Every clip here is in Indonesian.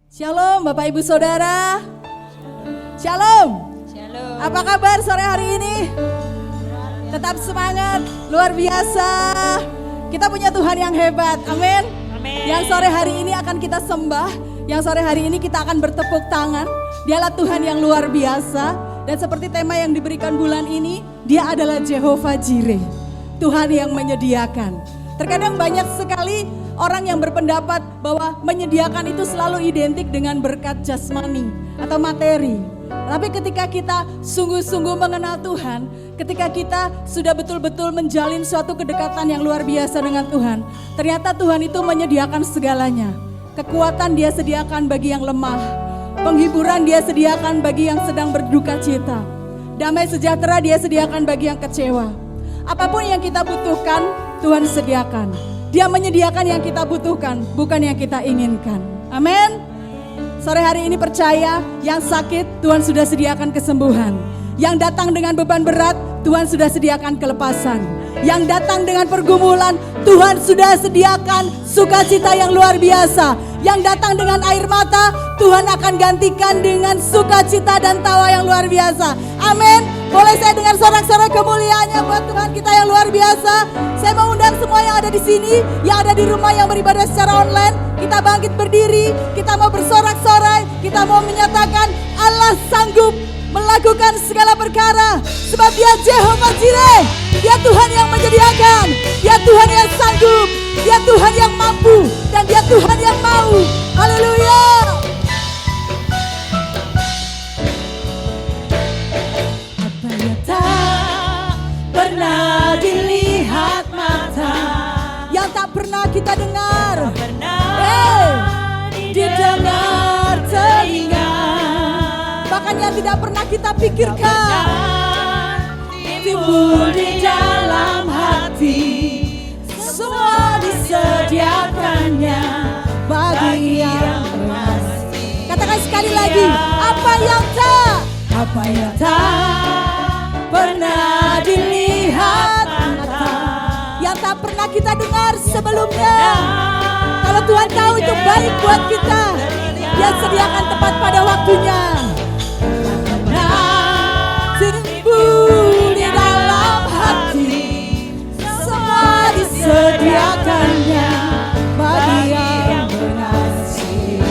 Shalom Bapak Ibu Saudara. Shalom. Shalom. Apa kabar sore hari ini? Tetap semangat, luar biasa. Kita punya Tuhan yang hebat, amin. Amin. Yang sore hari ini akan kita sembah, yang sore hari ini kita akan bertepuk tangan. Dialah Tuhan yang luar biasa. Dan seperti tema yang diberikan bulan ini, Dia adalah Jehovah Jireh, Tuhan yang menyediakan. Terkadang banyak sekali orang yang berpendapat bahwa menyediakan itu selalu identik dengan berkat jasmani atau materi. Tapi ketika kita sungguh-sungguh mengenal Tuhan, ketika kita sudah betul-betul menjalin suatu kedekatan yang luar biasa dengan Tuhan, ternyata Tuhan itu menyediakan segalanya. Kekuatan Dia sediakan bagi yang lemah, penghiburan Dia sediakan bagi yang sedang berduka cita, damai sejahtera Dia sediakan bagi yang kecewa. Apapun yang kita butuhkan, Tuhan sediakan. Dia menyediakan yang kita butuhkan, bukan yang kita inginkan. Amin. Sore hari ini percaya, yang sakit Tuhan sudah sediakan kesembuhan. Yang datang dengan beban berat, Tuhan sudah sediakan kelepasan. Yang datang dengan pergumulan, Tuhan sudah sediakan sukacita yang luar biasa. Yang datang dengan air mata, Tuhan akan gantikan dengan sukacita dan tawa yang luar biasa. Amin. Boleh saya dengar sorak-sorai kemuliaannya buat Tuhan kita yang luar biasa. Saya mau undang semua yang ada di sini, yang ada di rumah, yang beribadah secara online. Kita bangkit berdiri, kita mau bersorak-sorai, kita mau menyatakan Allah sanggup melakukan segala perkara. Sebab Dia Jehovah Jireh, Dia Tuhan yang menyediakan, Dia Tuhan yang sanggup, Dia Tuhan yang mampu, dan Dia Tuhan yang mau. Haleluya. Apa yang tak pernah dilihat mata, yang tak pernah kita dengar, didengar telinga, bahkan yang tidak pernah kita pikirkan, timbul di dalam hati. Semua disediakannya bagi yang pasti. Katakan sekali lagi, apa yang tak pernah dilihat mata, yang tak pernah kita dengar sebelumnya. Kalau Tuhan tahu itu baik buat kita, Dia sediakan tepat pada waktunya. Timbul di dalam hati, semua disediakannya bagi yang mengasihi.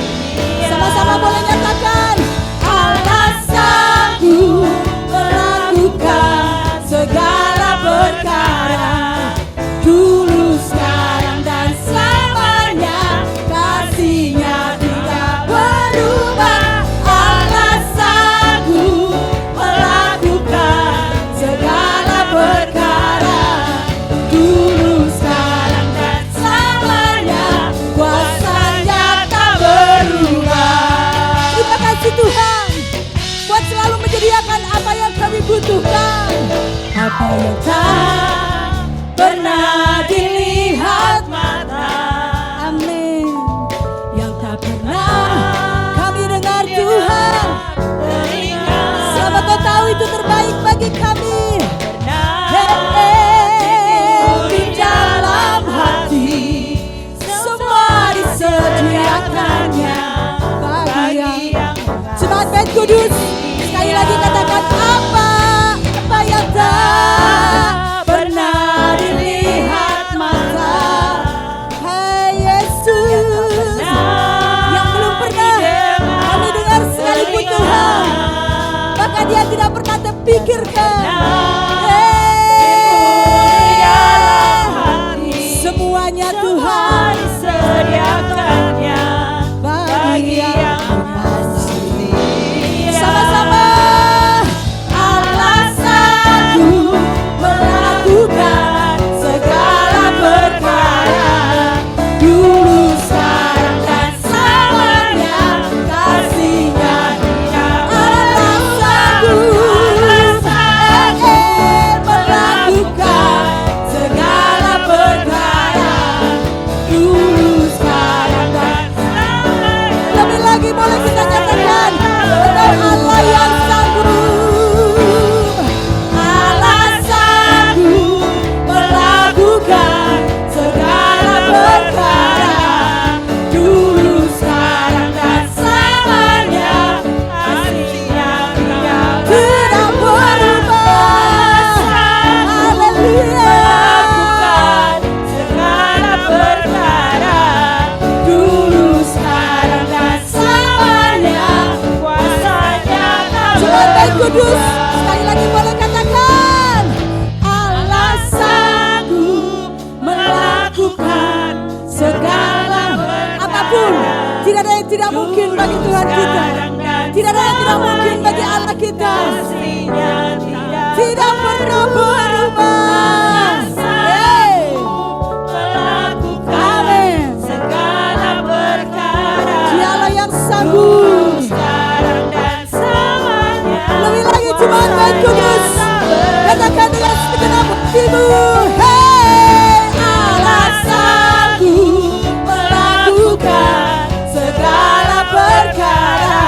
Sama-sama boleh nyatakan, Allah sanggup melakukan segala perkara, dulu, sekarang, dan selamanya. Kasih-Nya tidak berubah. Allah sanggup melakukan segala perkara, dulu, sekarang, dan selamanya. Kuasa-Nya tak berubah. Terima kasih Tuhan buat selalu menyediakan apa yang kami butuhkan. Apa yang tak pernah dilihat mata, amin, yang tak pernah kami dengar Tuhan. Selama Kau tahu itu terbaik bagi kami. Di dalam hati, semua disediakannya bagi yang. Jemaat Bait Kudus, sekali lagi katakan, apa yang tak pernah dilihat mata. Hai Yesus, yang belum pernah kami dengar sekalipun Tuhan, bahkan Dia tidak pernah terpikirkan. Semuanya Tuhan sediakannya bagi yang mengasihi. Sama-sama, Allah sanggup melakukan segala perkara, dulu, sekarang, dan selamanya. Kasih-Nya tidak. Allah sanggup tidak mungkin bagi Tuhan kita. Tidak ada yang tidak mungkin bagi Allah kita. Tidak pernah berubah. Amin. Dialah yang sanggup. Lebih lagi Jemaat Bait Kudus, katakan dengan segenap hatimu. Allah sanggup melakukan segala perkara,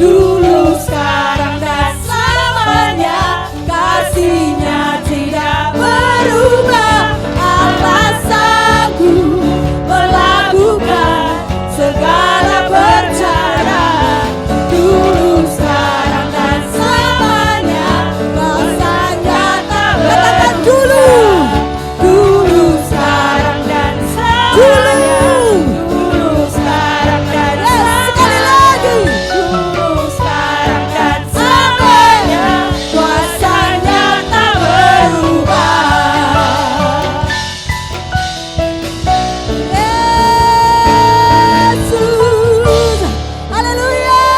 dulu, sekarang, dan selamanya. Kasih-Nya tidak berubah. Allah sanggup melakukan segala perkara, dulu, sekarang, dan selamanya. Kuasa-Nya tak berubah. Katakan dulu, sekarang, dan selamanya. Dulu, sekarang, dan selamanya. Sekali lagi. Dulu, sekarang, dan selamanya. Kuasa-Nya tak berubah. Yesus, haleluya.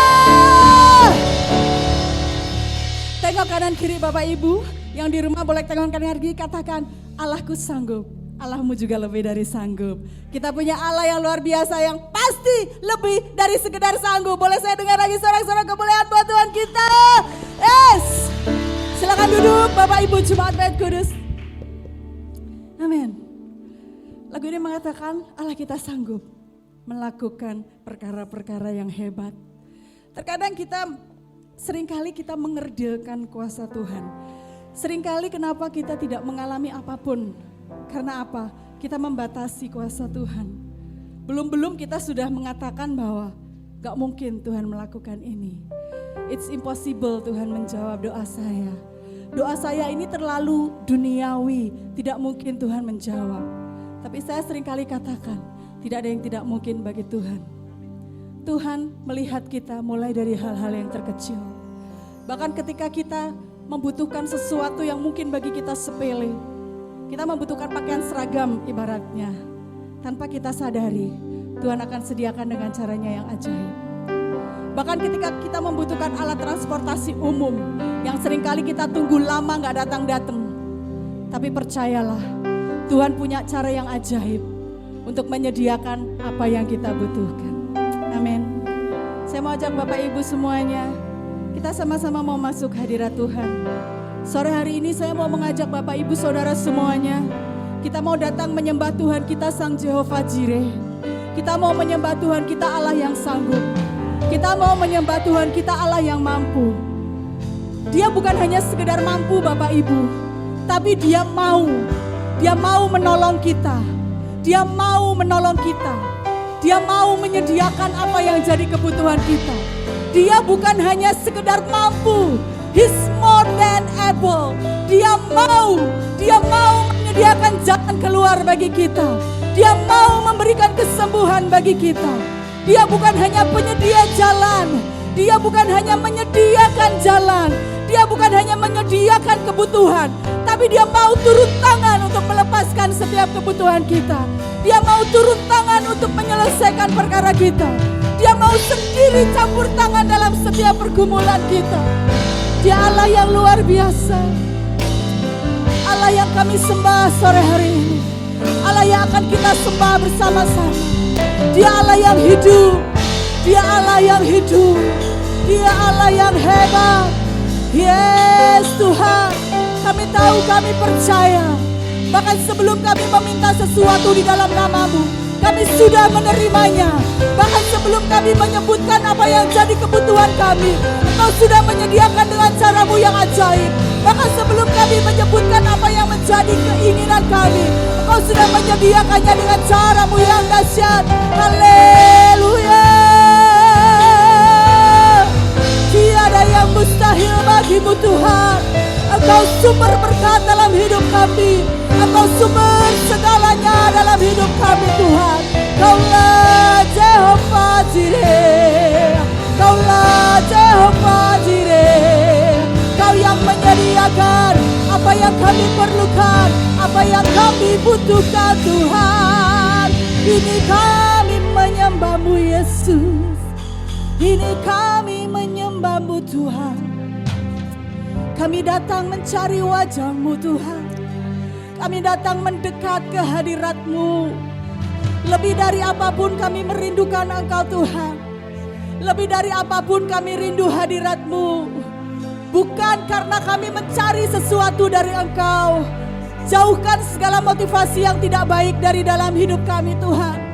Tengok kanan kiri Bapak Ibu, yang di rumah boleh tengok kanan kiri, katakan Allahku sanggup. Allahmu juga lebih dari sanggup. Kita punya Allah yang luar biasa, yang pasti lebih dari sekedar sanggup. Boleh saya dengar lagi sorak-sorak kemuliaan buat Tuhan kita? Yes. Silakan duduk Bapak Ibu Jemaat Bait Kudus. Amin. Lagu ini mengatakan Allah kita sanggup melakukan perkara-perkara yang hebat. Terkadang seringkali kita mengerdilkan kuasa Tuhan. Seringkali kenapa kita tidak mengalami apapun? Karena apa? Kita membatasi kuasa Tuhan. Belum-belum kita sudah mengatakan bahwa gak mungkin Tuhan melakukan ini. It's impossible Tuhan menjawab doa saya. Doa saya ini terlalu duniawi, tidak mungkin Tuhan menjawab. Tapi saya seringkali katakan, tidak ada yang tidak mungkin bagi Tuhan. Tuhan melihat kita mulai dari hal-hal yang terkecil. Bahkan ketika kita membutuhkan sesuatu yang mungkin bagi kita sepele. Kita membutuhkan pakaian seragam ibaratnya. Tanpa kita sadari, Tuhan akan sediakan dengan caranya yang ajaib. Bahkan ketika kita membutuhkan alat transportasi umum yang seringkali kita tunggu lama gak datang-datang. Tapi percayalah, Tuhan punya cara yang ajaib untuk menyediakan apa yang kita butuhkan. Amin. Saya mau ajak Bapak Ibu semuanya, kita sama-sama mau masuk hadirat Tuhan. Sore hari ini saya mau mengajak Bapak Ibu Saudara semuanya, kita mau datang menyembah Tuhan kita Sang Jehovah Jireh. Kita mau menyembah Tuhan kita Allah yang sanggup. Kita mau menyembah Tuhan kita Allah yang mampu. Dia bukan hanya sekedar mampu Bapak Ibu, tapi Dia mau menolong kita. Dia mau menolong kita. Dia mau menyediakan apa yang jadi kebutuhan kita. Dia bukan hanya sekedar mampu, He's more than able. Dia mau menyediakan jalan keluar bagi kita. Dia mau memberikan kesembuhan bagi kita. Dia bukan hanya penyedia jalan. Dia bukan hanya menyediakan jalan. Dia bukan hanya menyediakan kebutuhan. Tapi Dia mau turun tangan untuk melepaskan setiap kebutuhan kita. Dia mau turun tangan untuk menyelesaikan perkara kita. Dia mau sendiri campur tangan dalam setiap pergumulan kita. Dia Allah yang luar biasa. Allah yang kami sembah sore hari ini. Allah yang akan kita sembah bersama-sama. Dia Allah yang hidup. Dia Allah yang hidup. Dia Allah yang hebat. Yes Tuhan, kami tahu, kami percaya. Bahkan sebelum kami meminta sesuatu di dalam nama-Mu, kami sudah menerimanya. Bahkan sebelum kami menyebutkan apa yang jadi kebutuhan kami, Engkau sudah menyediakan dengan cara-Mu yang ajaib. Bahkan sebelum kami menyebutkan apa yang menjadi keinginan kami, Engkau sudah menyediakannya dengan cara-Mu yang dahsyat. Haleluya. Tiada yang mustahil bagi-Mu Tuhan. Engkau sumber berkat dalam hidup kami. Engkau sumber segalanya dalam hidup kami Tuhan. Kaulah Jehovah Jireh. Kaulah Jehovah Jireh. Kau yang menyediakan apa yang kami perlukan, apa yang kami butuhkan Tuhan. Ini kami menyembah-Mu Yesus. Ini kami menyembah-Mu Tuhan. Kami datang mencari wajah-Mu Tuhan. Kami datang mendekat ke hadirat-Mu. Lebih dari apapun kami merindukan Engkau Tuhan. Lebih dari apapun kami rindu hadirat-Mu. Bukan karena kami mencari sesuatu dari Engkau. Jauhkan segala motivasi yang tidak baik dari dalam hidup kami Tuhan.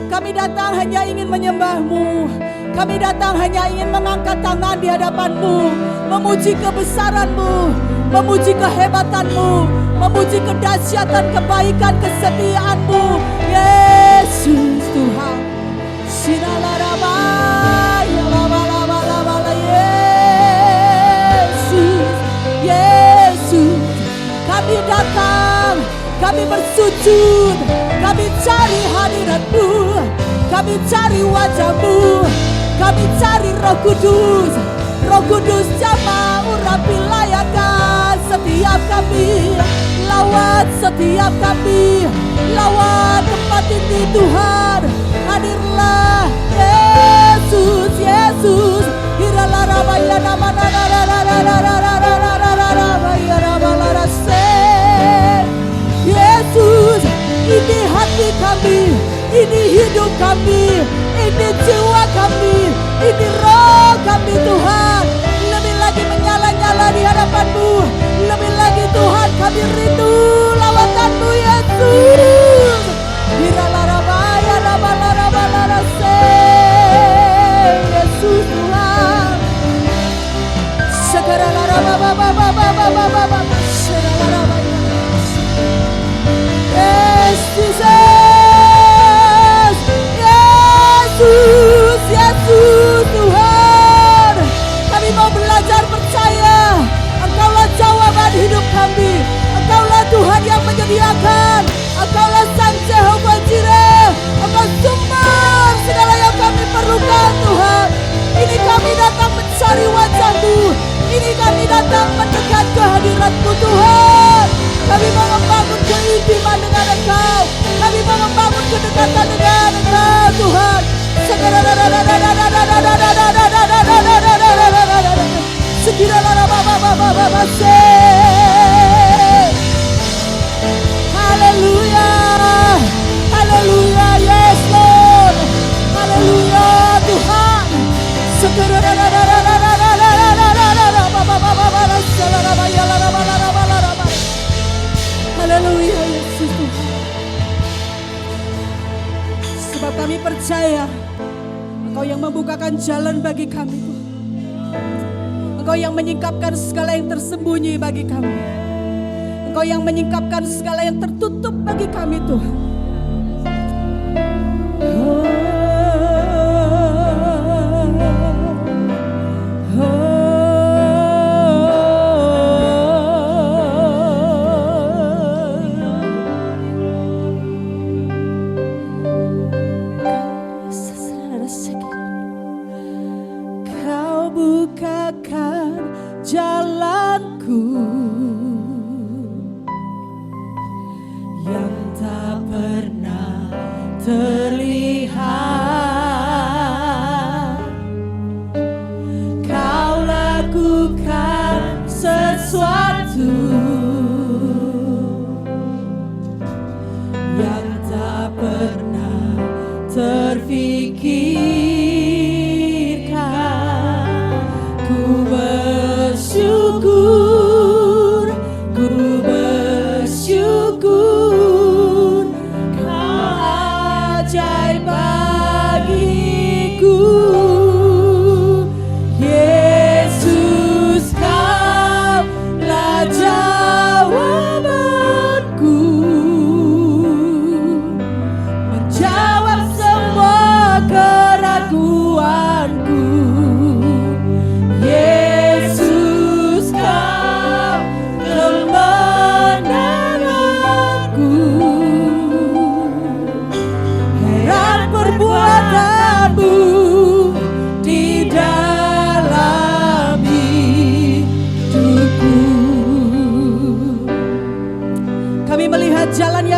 Kami datang hanya ingin menyembah-Mu. Kami datang hanya ingin mengangkat tangan di hadapan-Mu. Memuji kebesaran-Mu. Memuji kehebatan-Mu. Memuji kedahsyatan, kebaikan, kesetiaan-Mu. Yesus Tuhan. Yesus, Yesus. Kami datang, kami bersujud, kami cari hadirat-Mu, kami cari wajah-Mu, kami cari Roh Kudus. Roh Kudus jamah urapi layakan setiap kami, lawat setiap kami, lawat tempat ini Tuhan. Hadirlah Yesus, Yesus. Yesus, ini hati kami, ini hidup kami, ini jiwa kami, ini roh kami Tuhan. Lebih lagi menyala-nyala di hadapan-Mu. Lebih lagi Tuhan kami rindu lawatan-Mu Yesus. Yesus Tuhan. Yesus, Yesus Tuhan. Kami mau belajar percaya Engkaulah jawaban hidup kami. Engkaulah Tuhan yang menyediakan. Engkaulah Sang Jehovah Jireh. Engkau sumber segala yang kami perlukan Tuhan. Ini kami datang mencari wajah-Mu. Ini kami datang mendekat ke hadirat-Mu Tuhan. Kami mau membangun keintiman dengan Engkau. Kami mau membangun kedekatan dengan Engkau Tuhan. Haleluya, haleluya, yes Lord, haleluya Tuhan. Haleluya Yesus Tuhan. Sebab kami percaya Engkau yang membukakan jalan bagi kami Tuhan. Engkau yang menyingkapkan segala yang tersembunyi bagi kami. Engkau yang menyingkapkan segala yang tertutup bagi kami Tuhan.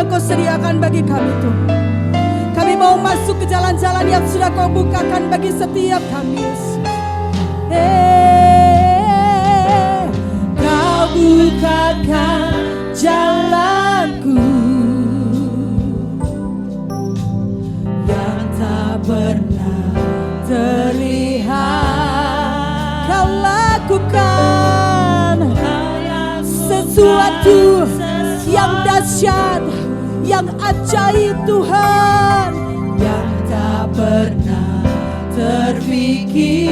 Kau sediakan bagi kami Tuhan. Kami mau mau masuk ke jalan-jalan yang sudah Kau bukakan bagi setiap kami, Yesus. Kau bukakan jalanku yang tak pernah terlihat. Kau lakukan sesuatu yang dahsyat, yang ajaib Tuhan, yang tak pernah terpikirkan.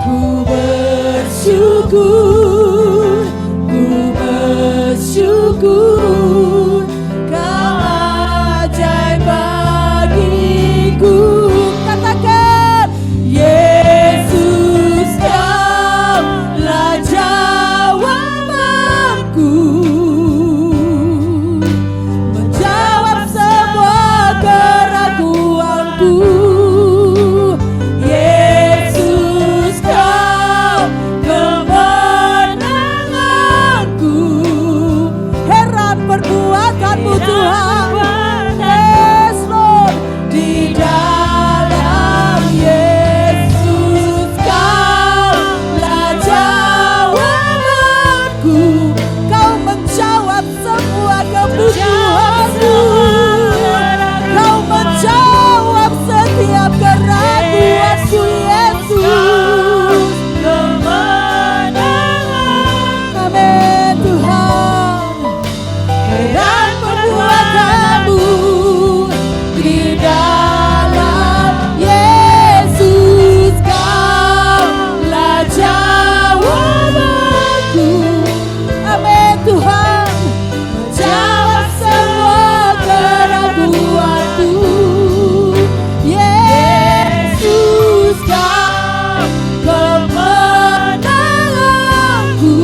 Ku bersyukur, ku bersyukur, Kau ajaib bagiku. Katakan, Yesus Kaulah jawabanku, menjawab semua keraguanku. Yesus Kau kemenanganku. Heran perbuatanmu Tuhan. Yes Lord, di dalam Yesus Kaulah jawabanku. Kau menjawab semua kebutuhanku. Kau menjawab setiap keraguanku, Yesus. Amin Tuhan. Heran perbuatanmu di dalam Yesus Kaulah jawabanku. Amin Tuhan. Menjawab semua keraguanku. Yesus Kau kemenanganku.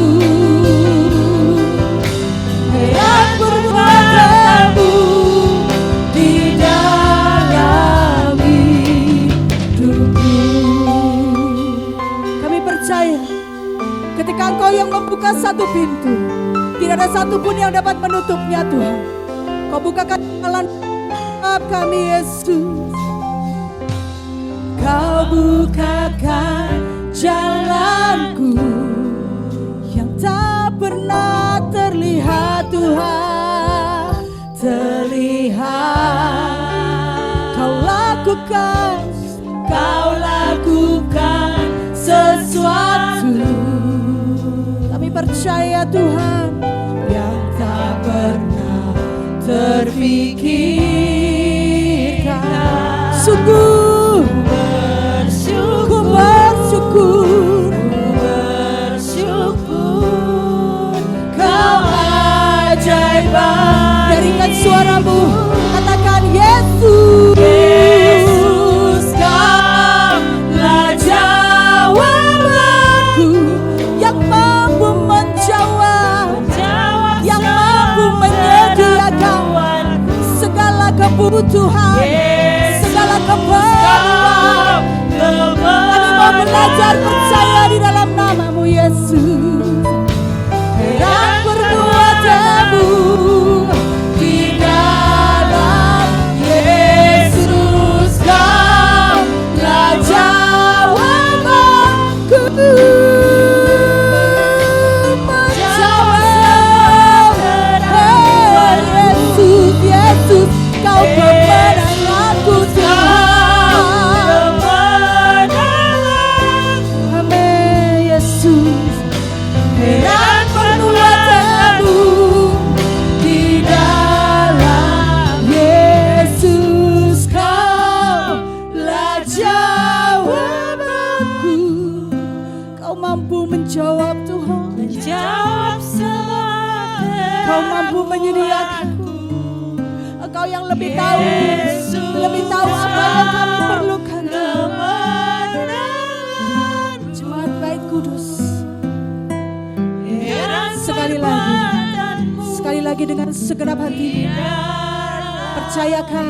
Heran perbuatanmu di dalam hidupku. Kami percaya ketika Engkau yang membuka satu pintu, tidak ada satupun yang dapat menutupnya Tuhan. Kau bukakan jalan kami, Yesus. Kau bukakan jalanku yang tak pernah terlihat Tuhan. Terlihat Kau lakukan sesuatu. Kami percaya Tuhan, yang tak pernah terpikirkan. Sungguh ku bersyukur, Kau ajaib. Darikan suaramu, katakan Yesus Kaulah jawabanku, yang mampu menjawab, yang mampu menyediakan segala kebutuhan, segala keperluan. Kami mau belajar percaya di dalam nama-Mu Yesus. Heran perbuatanmu di dalam Yesus Kaulah jawabanku. Menjawab, Yesus, Yesus Kau pemenanganku Tuhan. Amin Yesus. Heran perbuatanmu di dalam Yesus Kaulah jawabanku. Kau mampu menjawab Tuhan, menjawab semua. Kau mampu menyediakan. Engkau yang lebih tahu, lebih tahu apa yang kami perlukan. Jemaat baik kudus, sekali lagi dengan segenap hati, percayakan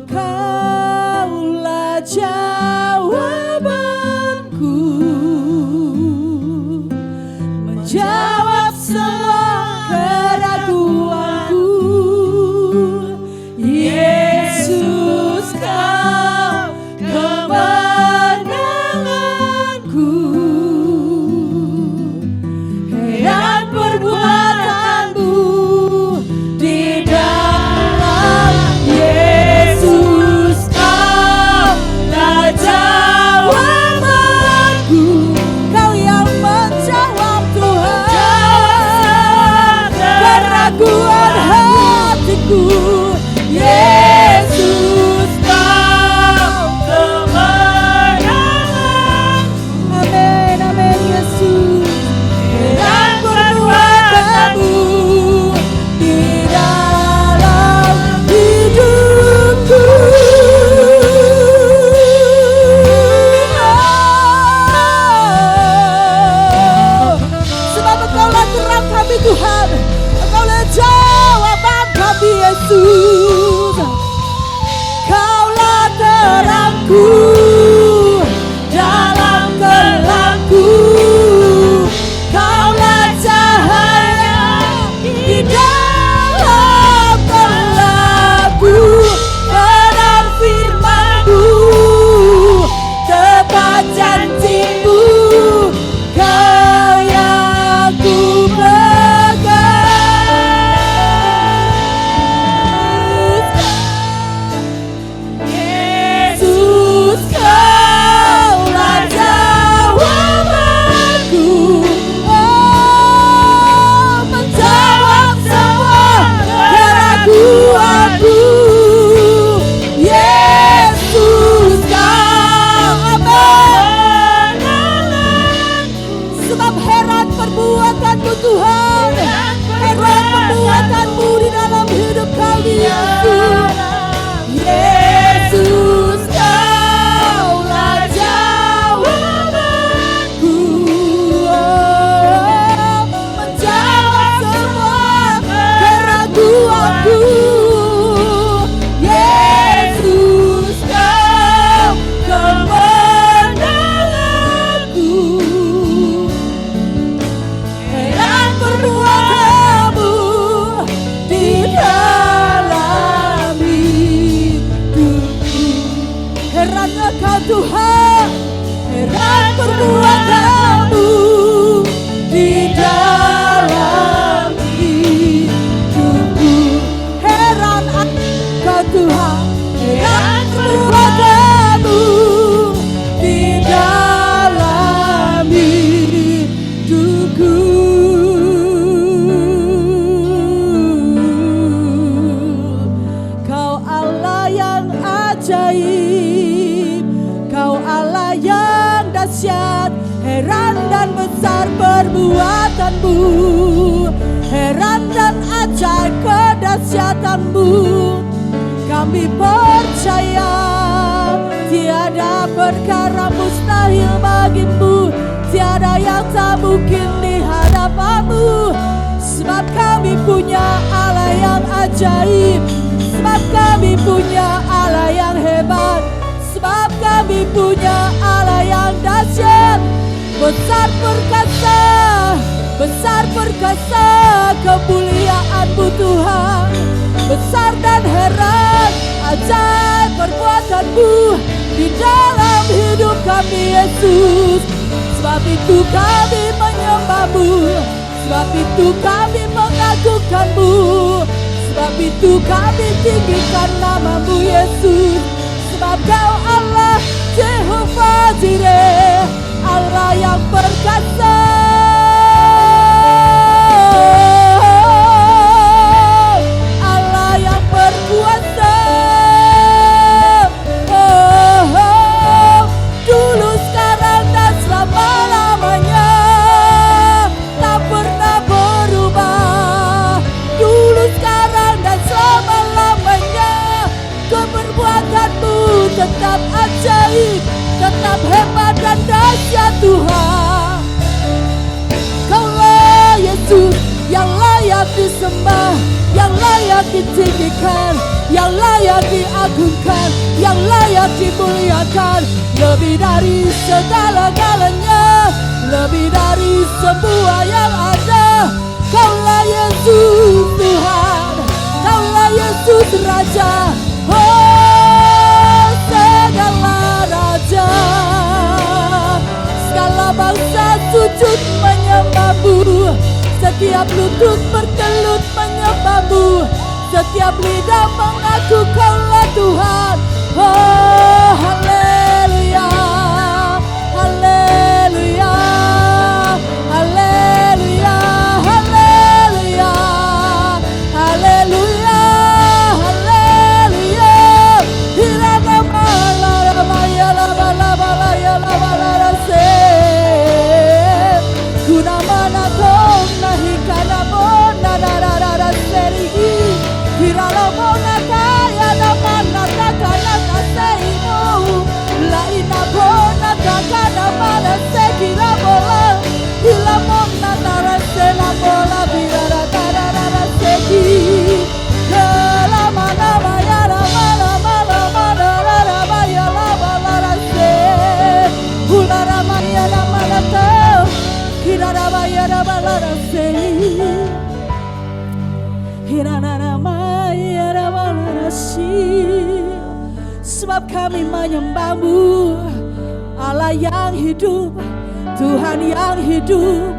Kaulah jawabanku, menjawab semua keraguanku. perbuatanmu di dalam hidupku. Heran Engkau Tuhan, heran perbuatanmu di dalam hidupku. Kau Allah yang ajaib, Kau Allah yang dahsyat, heran dan besar perbuatanmu, heran dan ajaib kedahsyatanmu. Kami percaya tiada perkara mustahil bagimu, tiada yang tak mungkin di hadapanmu. Sebab kami punya Allah yang ajaib, sebab kami punya Allah yang hebat, sebab kami punya Allah yang dahsyat. Besar perkasa, besar perkasa kemuliaan-Mu Tuhan. Besar dan heran ajaib perbuatan-Mu di dalam hidup kami Yesus. Sebab itu kami menyembah-Mu, sebab itu kami mengagungkan-Mu, sebab itu kami tinggikan nama-Mu Yesus. Sebab Kau Allah Jehovah Jireh, Allah yang perkasa, Allah yang berkuasa. Dulu, sekarang, dan selama-lamanya, tak pernah berubah. Dulu, sekarang, dan selama-lamanya, keperbuatan-Mu tetap ajaib, tetap hebat dan dahsyat Tuhan. Kaulah Yesus yang layak disembah, yang layak ditinggikan, yang layak diagungkan, yang layak dimuliakan. Lebih dari segala-galanya, lebih dari semua yang ada. Kaulah Yesus Tuhan, Kaulah Yesus Raja. Oh, segala raja, segala bangsa sujud menyembah-Mu, setiap lutut bertelut menyembah-Mu, setiap lidah mengaku Kaulah Tuhan. Oh, haleluya, haleluya, haleluya, haleluya, haleluya. Sebab kami menyembah-Mu, Allah yang hidup, Tuhan yang hidup.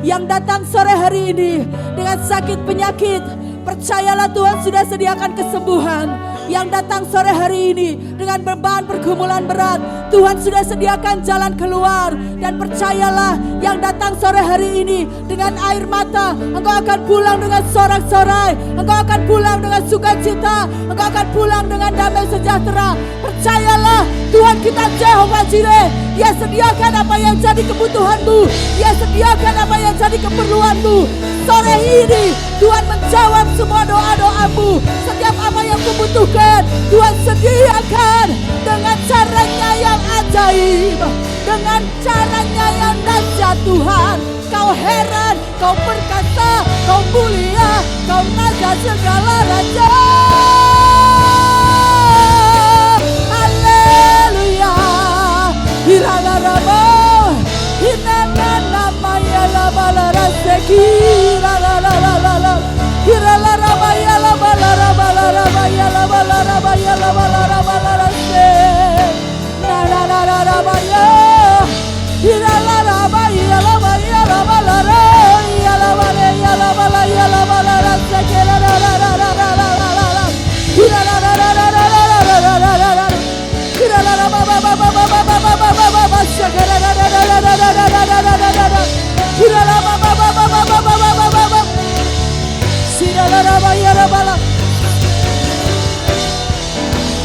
Yang datang sore hari ini dengan sakit penyakit, percayalah Tuhan sudah sediakan kesembuhan. Yang datang sore hari ini dengan beban pergumulan berat, Tuhan sudah sediakan jalan keluar. Dan percayalah, yang datang sore hari ini dengan air mata, engkau akan pulang dengan sorak-sorai, engkau akan pulang dengan sukacita, engkau akan pulang dengan damai sejahtera. Percayalah, Tuhan kita Jehovah Jireh, Dia sediakan apa yang jadi kebutuhanmu, Dia sediakan apa yang jadi keperluanmu. Sore ini Tuhan menjawab semua doa-doamu. Setiap apa yang kubutuhkan, Tuhan sediakan dengan caranya yang ajaib, dengan caranya yang dahsyat Tuhan. Kau heran, Kau perkasa, Kau mulia, Kau raja segala raja. Haleluya. Hiragaramu, hinana namanya la balara sekira la la la.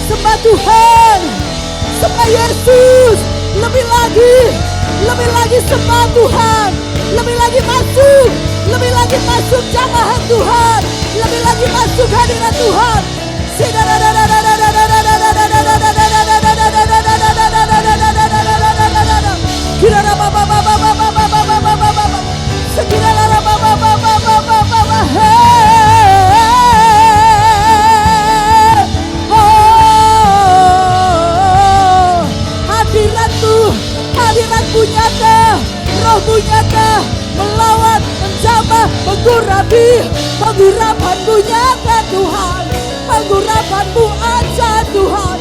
Sembah Tuhan, sembah Yesus, lebih lagi sembah Tuhan, lebih lagi masuk jamaah Tuhan, lebih lagi masuk hadirat Tuhan. Hadiratmu nyata, rohmu nyata, melawan, menjamah, menggurapi, penggurapanmu nyata Tuhan, penggurapanmu aja Tuhan.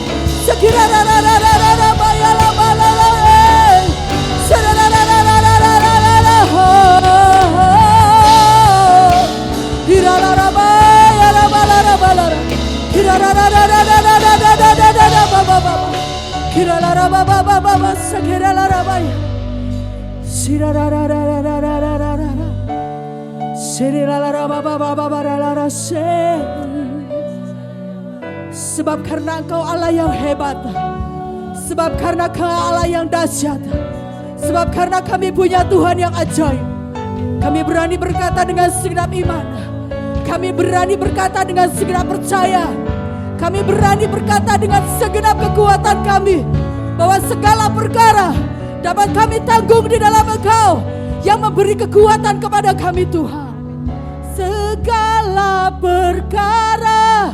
Sebab karena Engkau Allah yang hebat, sebab karena Engkau Allah yang dahsyat, sebab karena kami punya Tuhan yang ajaib, kami berani berkata dengan segenap iman, kami berani berkata dengan segenap percaya, kami berani berkata dengan segenap kekuatan kami, bahwa segala perkara dapat kami tanggung di dalam Engkau yang memberi kekuatan kepada kami Tuhan. Segala perkara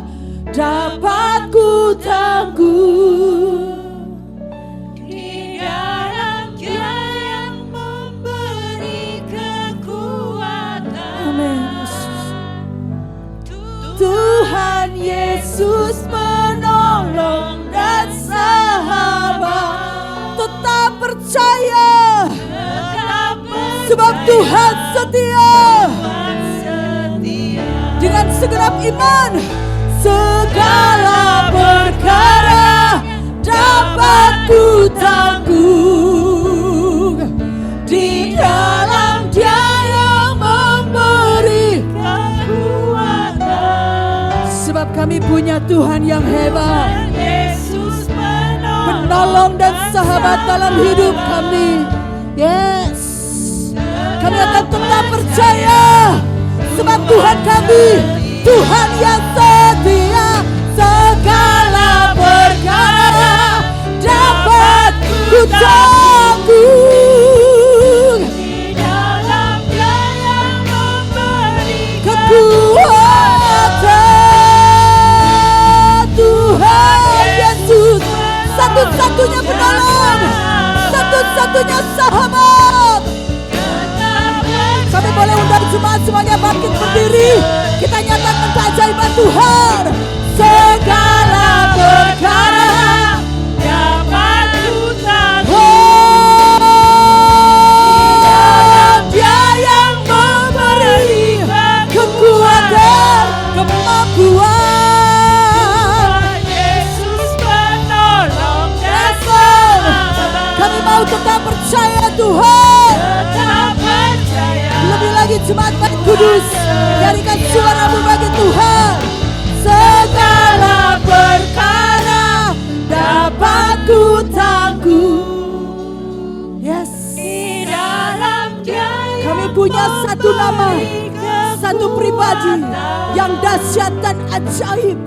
dapat ku tanggung di dalam Dia yang memberi kekuatan. Amin. Tuhan Yesus menolong dan sahabat. Tetap percaya, sebab Tuhan setia. Dengan segenap iman, segala perkara dapat ku tanggung di dalam Dia yang memberi kekuatan. Sebab kami punya Tuhan yang hebat, penolong dan sahabat dalam hidup kami. Yes, kami akan tetap percaya, sebab Tuhan kami, Tuhan yang setia. Segala perkara dapat ku tanggung Di dalam Dia yang memberi kekuatan. Tuhan Yesus, satu-satunya penolong, satu-satunya sahabat. Kami boleh undang jemaat semuanya bangkit berdiri. Kita nyatakan keajaiban Tuhan. Segala perkara dapat ku tanggung. oh, Dia yang memberi kekuatan, kemampuan. Yesus penolong dan Kami mau tetap percaya Tuhan. tetap percaya. Lebih lagi jemaat Baik Kudus, nyanyikan suaramu bagi Tuhan. Segala perkara dapat ku tanggung. Yes, Di dalam Dia kami punya satu nama, satu pribadi yang dahsyat dan ajaib.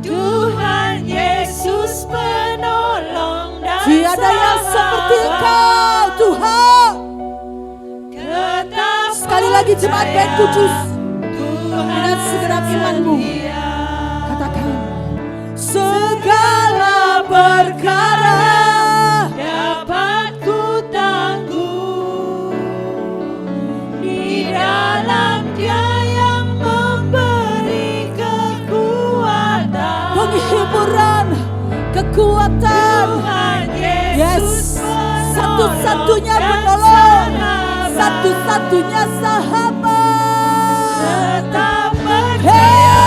Tuhan Yesus penolong dan Tiada yang seperti Engkau Tuhan. Tetap Sekali lagi jemaat Baik Kudus, Tuhan dengan segenap imanmu, setia. katakan segala perkara Dapat ku tanggung di dalam Dia yang memberi kekuatan. penghiburan, kekuatan. Tuhan Yes, Yesus satu-satunya penolong, satu-satunya sahabat. tetap Hey,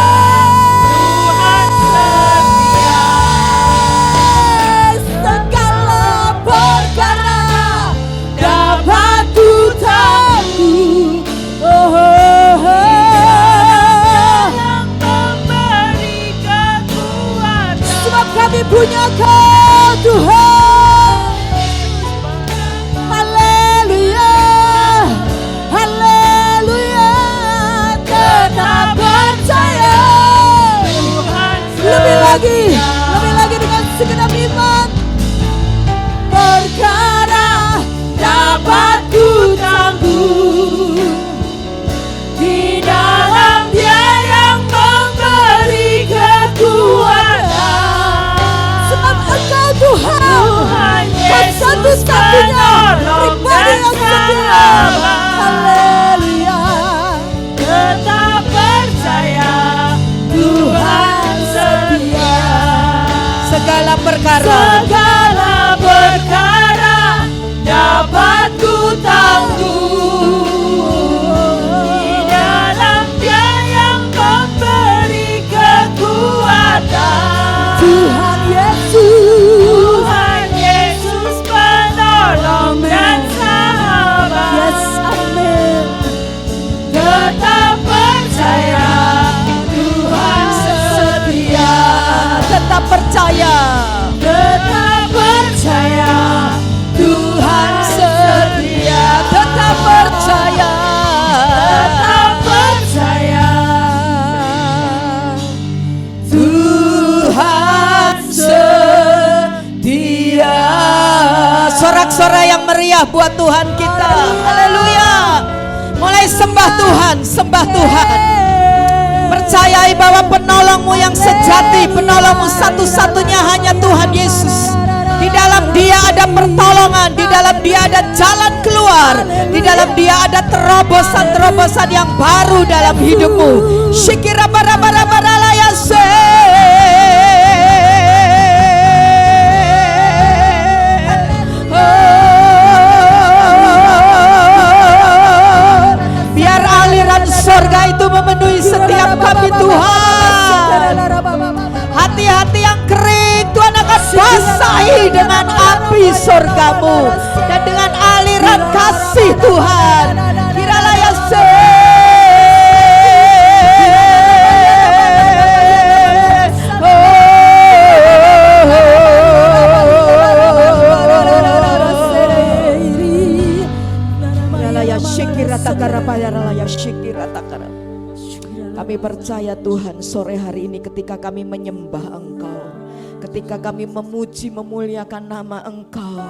lagunya Kau Tuhan. Haleluya, haleluya, tetap percaya. Lebih lagi dengan segenap iman. Perkara dapat ku tangguh di dalam Dia yang memberi kekuatan. Sebab Engkau Tuhan, satu-satunya pribadi yang setia. Haleluya, Tetap percaya Tuhan setia. segala perkara dapat ku tangguh di dalam Dia yang memberi kekuatan. Tuhan Yesus, penolong dan sahabat. yes, amin. Tetap percaya Tuhan setia. Tetap percaya Tuhan setia. tetap percaya Tuhan setia. Sorak-sorai yang meriah buat Tuhan kita. Haleluya. Mulai sembah Tuhan. Percayai bahwa penolongmu yang sejati, penolongmu satu-satunya hanya Tuhan Yesus. Di dalam Dia ada pertolongan, di dalam Dia ada jalan keluar, di dalam Dia ada terobosan-terobosan yang baru dalam hidupmu. Shikirabarabarabaralayase. Biar aliran sorga itu memenuhi setiap kami Tuhan. Hati-hati yang kering Tuhan akan basahi dengan api sorgamu dan dengan aliran kasih Tuhan. Kiralah ya Kami percaya Tuhan, sore hari ini ketika kami menyembah Engkau, ketika kami memuji memuliakan nama Engkau,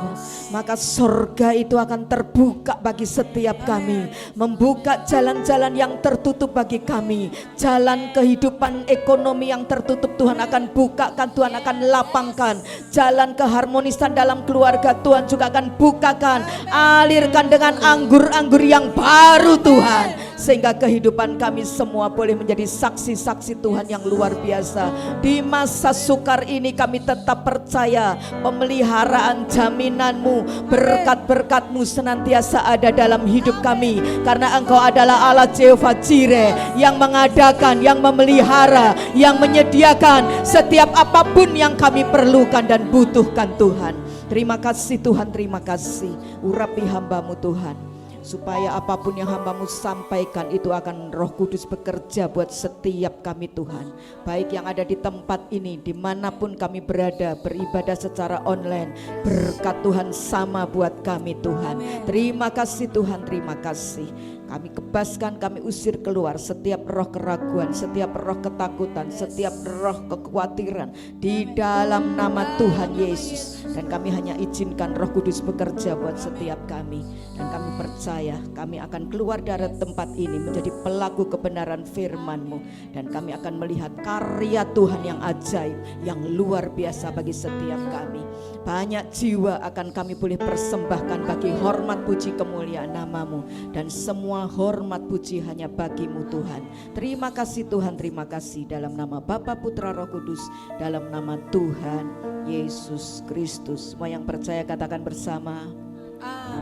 maka sorga itu akan terbuka bagi setiap kami, membuka jalan-jalan yang tertutup bagi kami. Jalan kehidupan ekonomi yang tertutup Tuhan akan bukakan, Tuhan akan lapangkan. Jalan keharmonisan dalam keluarga Tuhan juga akan bukakan, alirkan dengan anggur-anggur yang baru Tuhan, sehingga kehidupan kami semua boleh menjadi saksi-saksi Tuhan yang luar biasa. Di masa sukar ini kami tetap percaya pemeliharaan jaminan-Mu, berkat-berkat-Mu senantiasa ada dalam hidup kami, karena Engkau adalah Allah Jehovah Jireh yang mengadakan, yang memelihara, yang menyediakan setiap apapun yang kami perlukan dan butuhkan Tuhan. Terima kasih Tuhan, terima kasih. Urapi hamba-Mu Tuhan, supaya apapun yang hamba-Mu sampaikan itu akan Roh Kudus bekerja buat setiap kami Tuhan. Baik yang ada di tempat ini, dimanapun kami berada, beribadah secara online, berkat Tuhan sama buat kami Tuhan. Terima kasih Tuhan, terima kasih. Kami kebaskan, kami usir keluar setiap roh keraguan, setiap roh ketakutan, setiap roh kekhawatiran di dalam nama Tuhan Yesus. Dan kami hanya izinkan Roh Kudus bekerja buat setiap kami. Dan kami percaya kami akan keluar dari tempat ini menjadi pelaku kebenaran firman-Mu. Dan kami akan melihat karya Tuhan yang ajaib, yang luar biasa bagi setiap kami. Banyak jiwa akan kami boleh persembahkan bagi hormat puji kemuliaan nama-Mu. Dan semua hormat puji hanya bagi-Mu Tuhan. Terima kasih Tuhan, terima kasih. Dalam nama Bapa, Putra, Roh Kudus, dalam nama Tuhan Yesus Kristus. Semua yang percaya katakan bersama.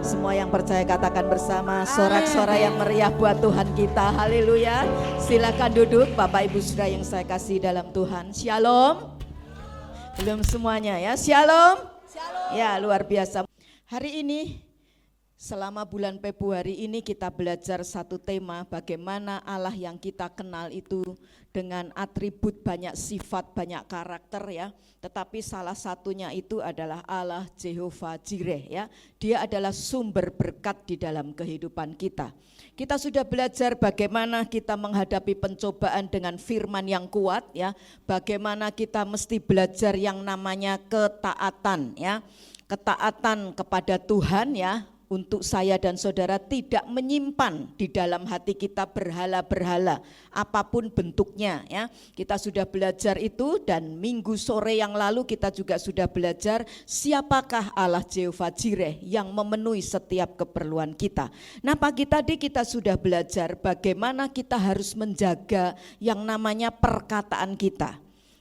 Semua yang percaya katakan bersama. Sorak-sorai yang meriah buat Tuhan kita. Haleluya. Silakan duduk Bapak Ibu Saudara yang saya kasih dalam Tuhan. Shalom. Belum semuanya ya. Shalom. Ya, luar biasa. Hari ini Selama bulan Februari ini kita belajar satu tema, bagaimana Allah yang kita kenal itu dengan atribut banyak sifat, banyak karakter ya. Tetapi salah satunya itu adalah Allah Jehovah Jireh ya. Dia adalah sumber berkat di dalam kehidupan kita. Kita sudah belajar bagaimana kita menghadapi pencobaan dengan firman yang kuat ya. Bagaimana kita mesti belajar yang namanya ketaatan ya. Ketaatan kepada Tuhan ya. Untuk saya dan saudara tidak menyimpan di dalam hati kita berhala-berhala apapun bentuknya ya. Kita sudah belajar itu, dan minggu sore yang lalu kita juga sudah belajar siapakah Allah Jehovah Jireh yang memenuhi setiap keperluan kita. Nah, pagi tadi kita sudah belajar bagaimana kita harus menjaga yang namanya perkataan kita.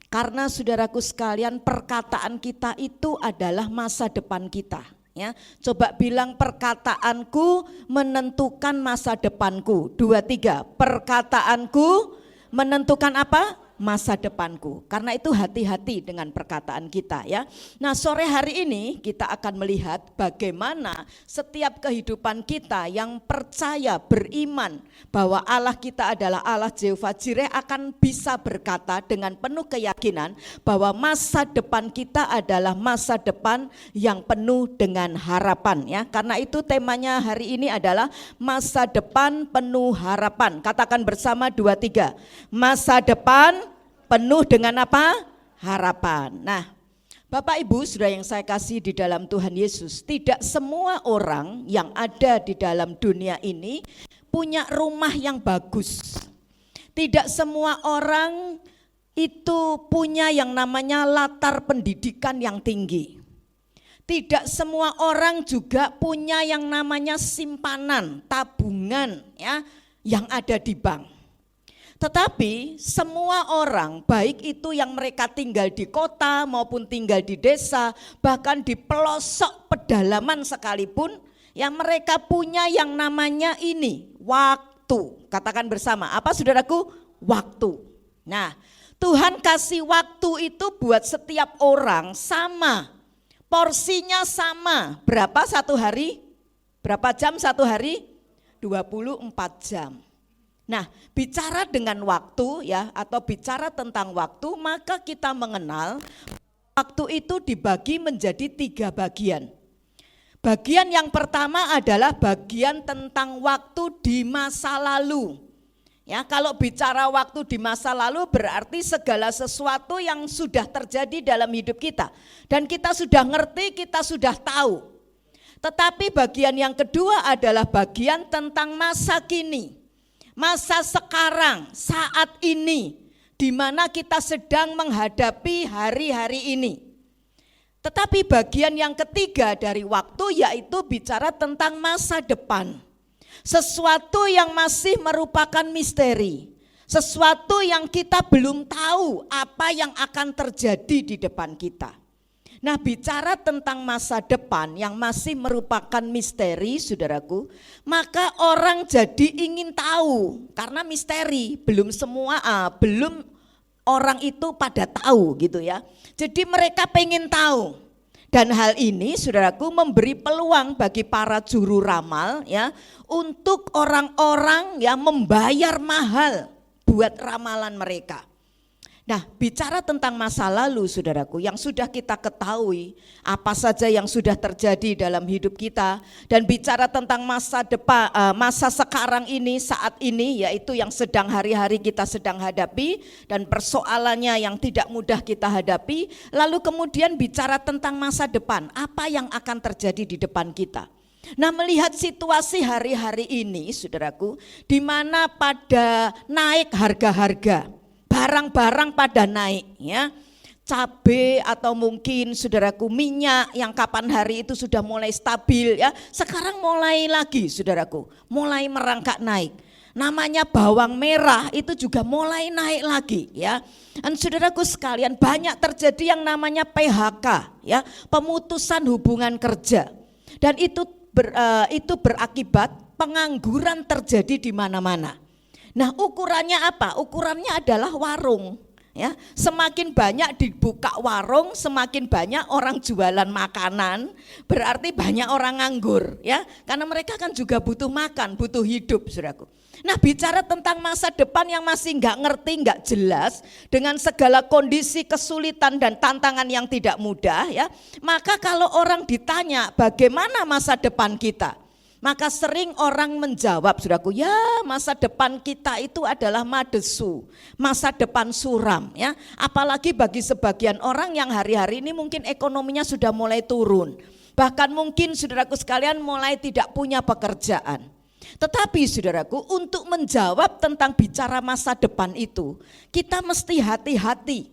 Karena saudaraku sekalian, perkataan kita itu adalah masa depan kita. Ya, coba bilang, perkataanku menentukan masa depanku. 2, 3, perkataanku menentukan apa? Masa depanku. Karena itu hati-hati dengan perkataan kita ya. Nah, sore hari ini kita akan melihat bagaimana setiap kehidupan kita yang percaya, beriman bahwa Allah kita adalah Allah Jehovah Jireh akan bisa berkata dengan penuh keyakinan bahwa masa depan kita adalah masa depan yang penuh dengan harapan ya. Karena itu temanya hari ini adalah masa depan penuh harapan. Katakan bersama 2, 3. Masa depan penuh dengan apa? Harapan. Nah, Bapak Ibu Saudara yang saya kasih di dalam Tuhan Yesus, tidak semua orang yang ada di dalam dunia ini punya rumah yang bagus. Tidak semua orang itu punya yang namanya latar pendidikan yang tinggi. Tidak semua orang juga punya yang namanya simpanan, tabungan ya, yang ada di bank. Tetapi semua orang, baik itu yang mereka tinggal di kota maupun tinggal di desa, bahkan di pelosok pedalaman sekalipun, yang mereka punya yang namanya ini, waktu. Katakan bersama, apa saudaraku? Waktu. Nah, Tuhan kasih waktu itu buat setiap orang sama, porsinya sama. Berapa satu hari? Berapa jam satu hari? 24 jam. Nah, bicara dengan waktu ya, atau bicara tentang waktu, maka kita mengenal waktu itu dibagi menjadi 3 bagian. Bagian yang pertama adalah bagian tentang waktu di masa lalu. Ya, kalau bicara waktu di masa lalu berarti segala sesuatu yang sudah terjadi dalam hidup kita dan kita sudah ngerti, kita sudah tahu. Tetapi bagian yang kedua adalah bagian tentang masa kini. Masa sekarang, saat ini, di mana kita sedang menghadapi hari-hari ini. Tetapi bagian yang ketiga dari waktu yaitu bicara tentang masa depan. Sesuatu yang masih merupakan misteri. Sesuatu yang kita belum tahu apa yang akan terjadi di depan kita. Nah, bicara tentang masa depan yang masih merupakan misteri, saudaraku, maka orang jadi ingin tahu karena misteri, belum orang itu pada tahu gitu ya. Jadi mereka pengen tahu. Dan hal ini, saudaraku, memberi peluang bagi para juru ramal ya untuk orang-orang yang membayar mahal buat ramalan mereka. Nah, bicara tentang masa lalu saudaraku, yang sudah kita ketahui apa saja yang sudah terjadi dalam hidup kita, dan bicara tentang masa depan, masa sekarang ini, saat ini, yaitu yang sedang hari-hari kita sedang hadapi dan persoalannya yang tidak mudah kita hadapi. Lalu kemudian bicara tentang masa depan, apa yang akan terjadi di depan kita. Nah, melihat situasi hari-hari ini saudaraku, di mana pada naik harga-harga, barang-barang pada naik ya, cabai atau mungkin saudaraku minyak yang kapan hari itu sudah mulai stabil ya, sekarang mulai lagi saudaraku, mulai merangkak naik. Namanya bawang merah itu juga mulai naik lagi ya. Dan saudaraku sekalian, banyak terjadi yang namanya PHK ya, pemutusan hubungan kerja. Dan itu berakibat pengangguran terjadi di mana-mana. Nah, ukurannya apa? Ukurannya adalah warung. Ya, semakin banyak dibuka warung, semakin banyak orang jualan makanan, berarti banyak orang nganggur, ya. Karena mereka kan juga butuh makan, butuh hidup, saudaraku. Nah, bicara tentang masa depan yang masih nggak ngerti, nggak jelas, dengan segala kondisi kesulitan dan tantangan yang tidak mudah, ya. Maka kalau orang ditanya bagaimana masa depan kita, maka sering orang menjawab, saudaraku, ya masa depan kita itu adalah madesu, masa depan suram, ya. Apalagi bagi sebagian orang yang hari-hari ini mungkin ekonominya sudah mulai turun. Bahkan mungkin saudaraku sekalian mulai tidak punya pekerjaan. Tetapi saudaraku, untuk menjawab tentang bicara masa depan itu, kita mesti hati-hati.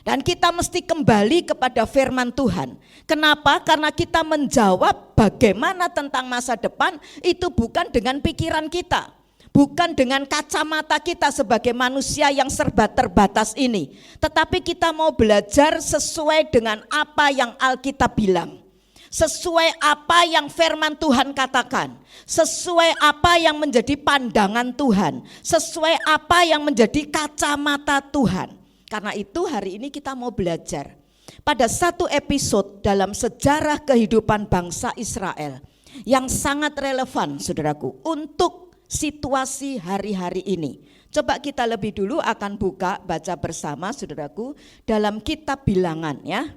Dan kita mesti kembali kepada firman Tuhan. Kenapa? Karena kita menjawab bagaimana tentang masa depan itu bukan dengan pikiran kita. Bukan dengan kacamata kita sebagai manusia yang serba terbatas ini. Tetapi kita mau belajar sesuai dengan apa yang Alkitab bilang. Sesuai apa yang firman Tuhan katakan. Sesuai apa yang menjadi pandangan Tuhan. Sesuai apa yang menjadi kacamata Tuhan. Karena itu hari ini kita mau belajar pada satu episode dalam sejarah kehidupan bangsa Israel yang sangat relevan, saudaraku, untuk situasi hari-hari ini. Coba kita lebih dulu akan baca bersama, saudaraku, dalam kitab Bilangan, ya.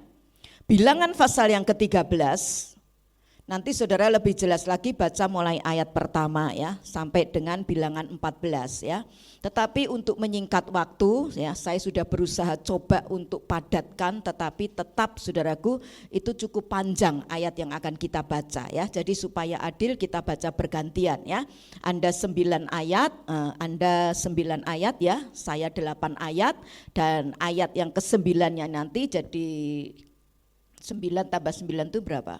Bilangan pasal yang ke-13. Nanti saudara lebih jelas lagi baca mulai ayat pertama, ya, sampai dengan Bilangan 14, ya. Tetapi untuk menyingkat waktu, ya, saya sudah berusaha coba untuk padatkan, tetapi tetap saudaraku itu cukup panjang ayat yang akan kita baca, ya. Jadi supaya adil kita baca bergantian, ya. Anda 9 ayat, Anda 9 ayat, ya. Saya 8 ayat, dan ayat yang ke-9-nya nanti jadi 9 tambah 9 itu berapa?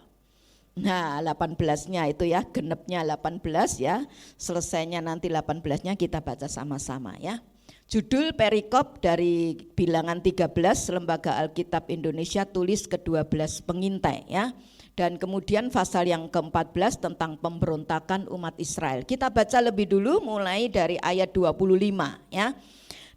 Nah, 18-nya itu, ya, genepnya 18, ya. Selesainya nanti 18-nya kita baca sama-sama, ya. Judul perikop dari Bilangan 13 Lembaga Alkitab Indonesia tulis ke-12 pengintai, ya. Dan kemudian pasal yang ke-14 tentang pemberontakan umat Israel. Kita baca lebih dulu mulai dari ayat 25, ya.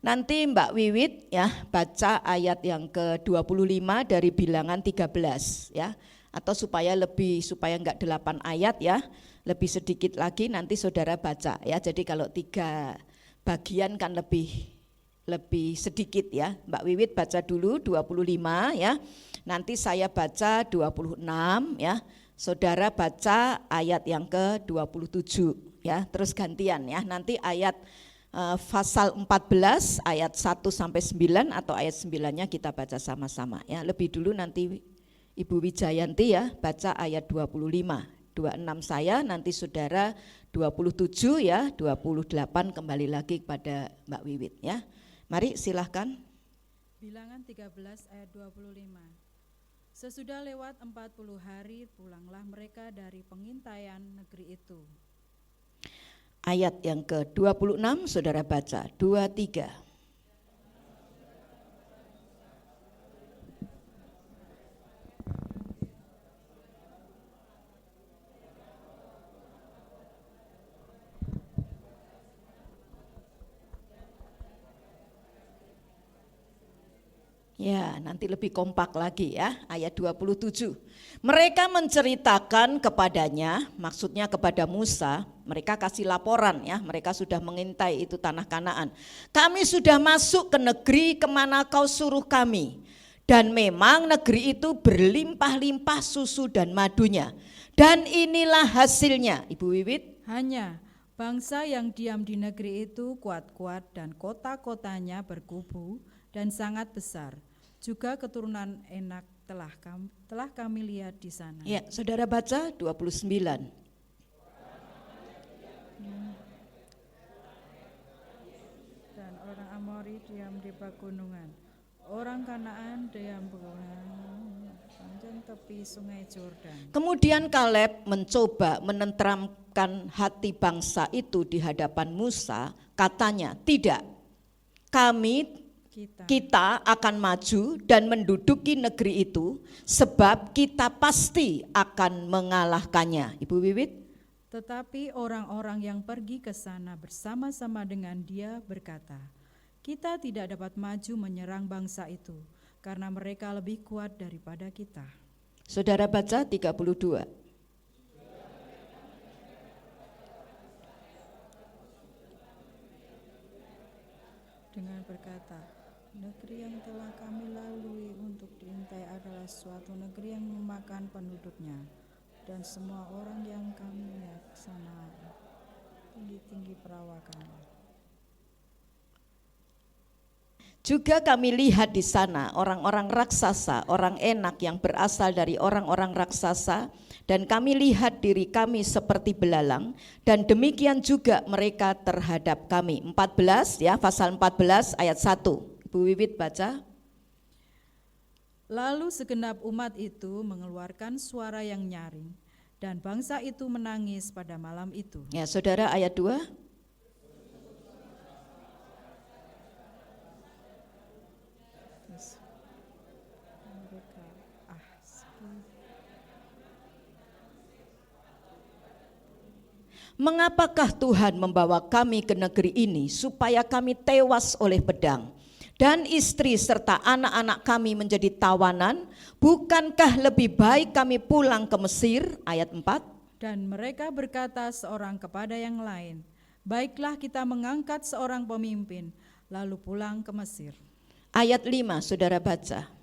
Nanti Mbak Wiwit, ya, baca ayat yang ke-25 dari Bilangan 13, ya. Atau supaya enggak 8 ayat, ya, lebih sedikit lagi nanti saudara baca, ya. Jadi kalau 3 bagian kan lebih sedikit, ya. Mbak Wiwit baca dulu 25, ya. Nanti saya baca 26, ya. Saudara baca ayat yang ke-27, ya. Terus gantian, ya. Nanti ayat pasal 14 ayat 1 sampai 9 atau ayat 9-nya kita baca sama-sama, ya. Lebih dulu nanti Ibu Wijayanti, ya, baca ayat 25, 26 saya, nanti saudara 27, ya, 28 kembali lagi kepada Mbak Wiwit, ya. Mari silahkan. Bilangan 13 ayat 25. Sesudah lewat 40 hari pulanglah mereka dari pengintaian negeri itu. Ayat yang ke-26 saudara baca, 23. Ya, nanti lebih kompak lagi, ya, ayat 27. Mereka menceritakan kepadanya, maksudnya kepada Musa, mereka kasih laporan, ya, mereka sudah mengintai itu tanah Kanaan. Kami sudah masuk ke negeri kemana kau suruh kami, dan memang negeri itu berlimpah-limpah susu dan madunya. Dan inilah hasilnya, Ibu Wiwit. Hanya bangsa yang diam di negeri itu kuat-kuat dan kota-kotanya berkubu dan sangat besar. Juga keturunan Enak telah kami lihat di sana. Ya, saudara baca 29. Dan orang Amori diam di pegunungan. Orang Kanaan diam sepanjang tepi sungai Yordan. Kemudian Kaleb mencoba menenteramkan hati bangsa itu di hadapan Musa. Katanya, tidak, kita akan maju dan menduduki negeri itu, sebab kita pasti akan mengalahkannya. Ibu Wiwit. Tetapi orang-orang yang pergi ke sana bersama-sama dengan dia berkata, kita tidak dapat maju menyerang bangsa itu, karena mereka lebih kuat daripada kita. Saudara baca 32. Dengan berkata, negeri yang telah kami lalui untuk diintai adalah suatu negeri yang memakan penduduknya, dan semua orang yang kami lihat sana tinggi-tinggi perawakannya. Juga kami lihat di sana orang-orang raksasa, orang enak yang berasal dari orang-orang raksasa, dan kami lihat diri kami seperti belalang, dan demikian juga mereka terhadap kami. 14 ya, pasal 14 ayat 1. Ibu Wiwit baca. Lalu segenap umat itu mengeluarkan suara yang nyaring, dan bangsa itu menangis pada malam itu. Ya, saudara ayat 2. Mengapakah Tuhan membawa kami ke negeri ini supaya kami tewas oleh pedang dan istri serta anak-anak kami menjadi tawanan? Bukankah lebih baik kami pulang ke Mesir? Ayat 4. Dan mereka berkata seorang kepada yang lain, baiklah kita mengangkat seorang pemimpin, lalu pulang ke Mesir. Ayat 5, saudara baca.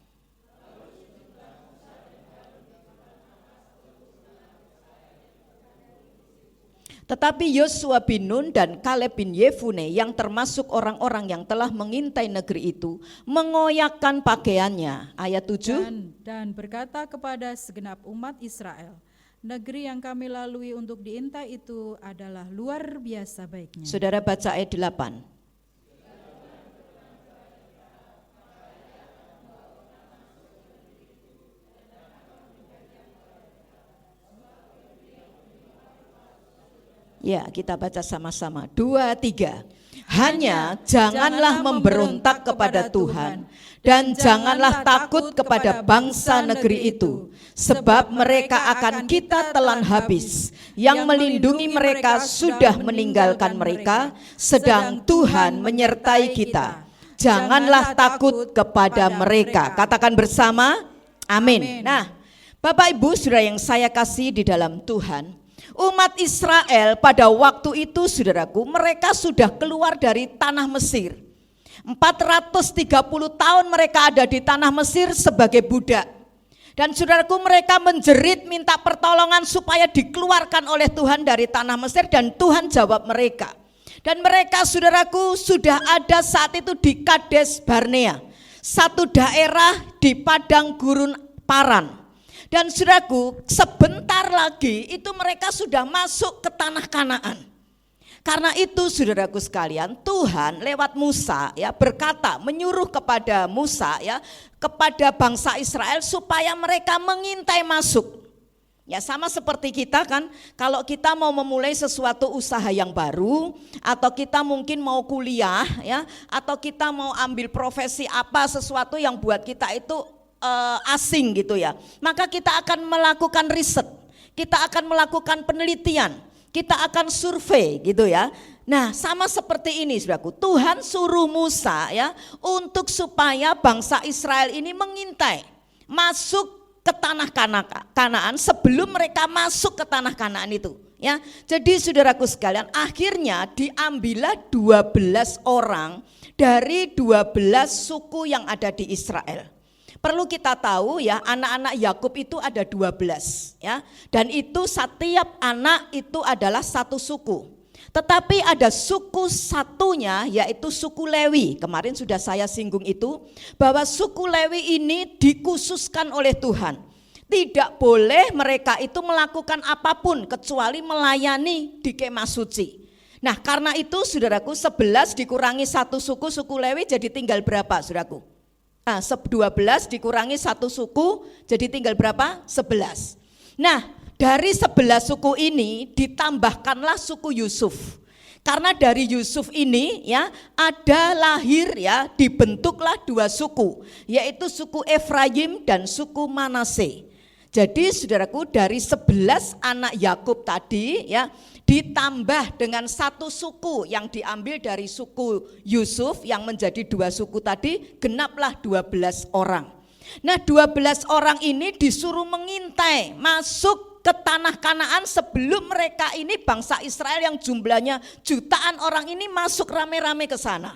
Tetapi Yosua bin Nun dan Kaleb bin Yefune yang termasuk orang-orang yang telah mengintai negeri itu mengoyakkan pakaiannya. Ayat 7. Dan berkata kepada segenap umat Israel, negeri yang kami lalui untuk diintai itu adalah luar biasa baiknya. Saudara baca ayat 8. Ya, kita baca sama-sama. 2, 3. Hanya janganlah memberontak kepada Tuhan dan janganlah takut kepada bangsa negeri itu, sebab mereka akan kita telan habis. Yang melindungi mereka sudah meninggalkan mereka, sedang Tuhan menyertai kita. Janganlah takut kepada mereka. Katakan bersama, amin. Nah, Bapak Ibu Saudara yang saya kasih di dalam Tuhan, umat Israel pada waktu itu saudaraku, mereka sudah keluar dari tanah Mesir. 430 tahun mereka ada di tanah Mesir sebagai budak. Dan saudaraku, mereka menjerit minta pertolongan supaya dikeluarkan oleh Tuhan dari tanah Mesir, dan Tuhan jawab mereka. Dan mereka saudaraku sudah ada saat itu di Kades Barnea, satu daerah di padang gurun Paran. Dan saudaraku, sebentar lagi itu mereka sudah masuk ke tanah Kanaan. Karena itu saudaraku sekalian, Tuhan lewat Musa ya berkata, menyuruh kepada Musa ya, kepada bangsa Israel supaya mereka mengintai masuk. Ya sama seperti kita kan, kalau kita mau memulai sesuatu usaha yang baru, atau kita mungkin mau kuliah ya, atau kita mau ambil profesi apa, sesuatu yang buat kita itu asing gitu ya, maka kita akan melakukan riset, kita akan melakukan penelitian, kita akan survei gitu ya. Nah sama seperti ini saudaraku, Tuhan suruh Musa ya untuk supaya bangsa Israel ini mengintai masuk ke tanah Kanaan sebelum mereka masuk ke tanah Kanaan itu ya. Jadi saudaraku sekalian, akhirnya diambillah 12 orang dari 12 suku yang ada di Israel. Perlu kita tahu ya, anak-anak Yakub itu ada 12 ya. Dan itu setiap anak itu adalah satu suku. Tetapi ada suku satunya yaitu suku Lewi. Kemarin sudah saya singgung itu, bahwa suku Lewi ini dikhususkan oleh Tuhan. Tidak boleh mereka itu melakukan apapun kecuali melayani di kemah suci. Nah, karena itu saudaraku, 11 dikurangi satu suku, suku Lewi jadi tinggal berapa saudaraku? Nah, 12 dikurangi satu suku jadi tinggal berapa? 11. Nah, dari 11 suku ini ditambahkanlah suku Yusuf. Karena dari Yusuf ini ya ada lahir ya, dibentuklah 2 suku, yaitu suku Efraim dan suku Manase. Jadi saudaraku, dari 11 anak Yakub tadi ya, ditambah dengan satu suku yang diambil dari suku Yusuf yang menjadi 2 suku tadi, genaplah 12 orang. Nah 12 orang ini disuruh mengintai masuk ke tanah Kanaan sebelum mereka ini bangsa Israel yang jumlahnya jutaan orang ini masuk rame-rame ke sana.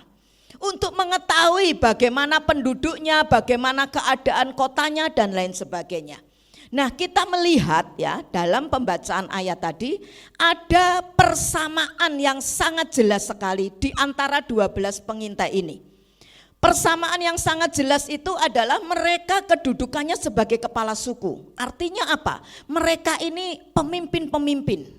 Untuk mengetahui bagaimana penduduknya, bagaimana keadaan kotanya dan lain sebagainya. Nah kita melihat ya dalam pembacaan ayat tadi ada persamaan yang sangat jelas sekali di antara 12 pengintai ini. Persamaan yang sangat jelas itu adalah mereka kedudukannya sebagai kepala suku. Artinya apa? Mereka ini pemimpin-pemimpin.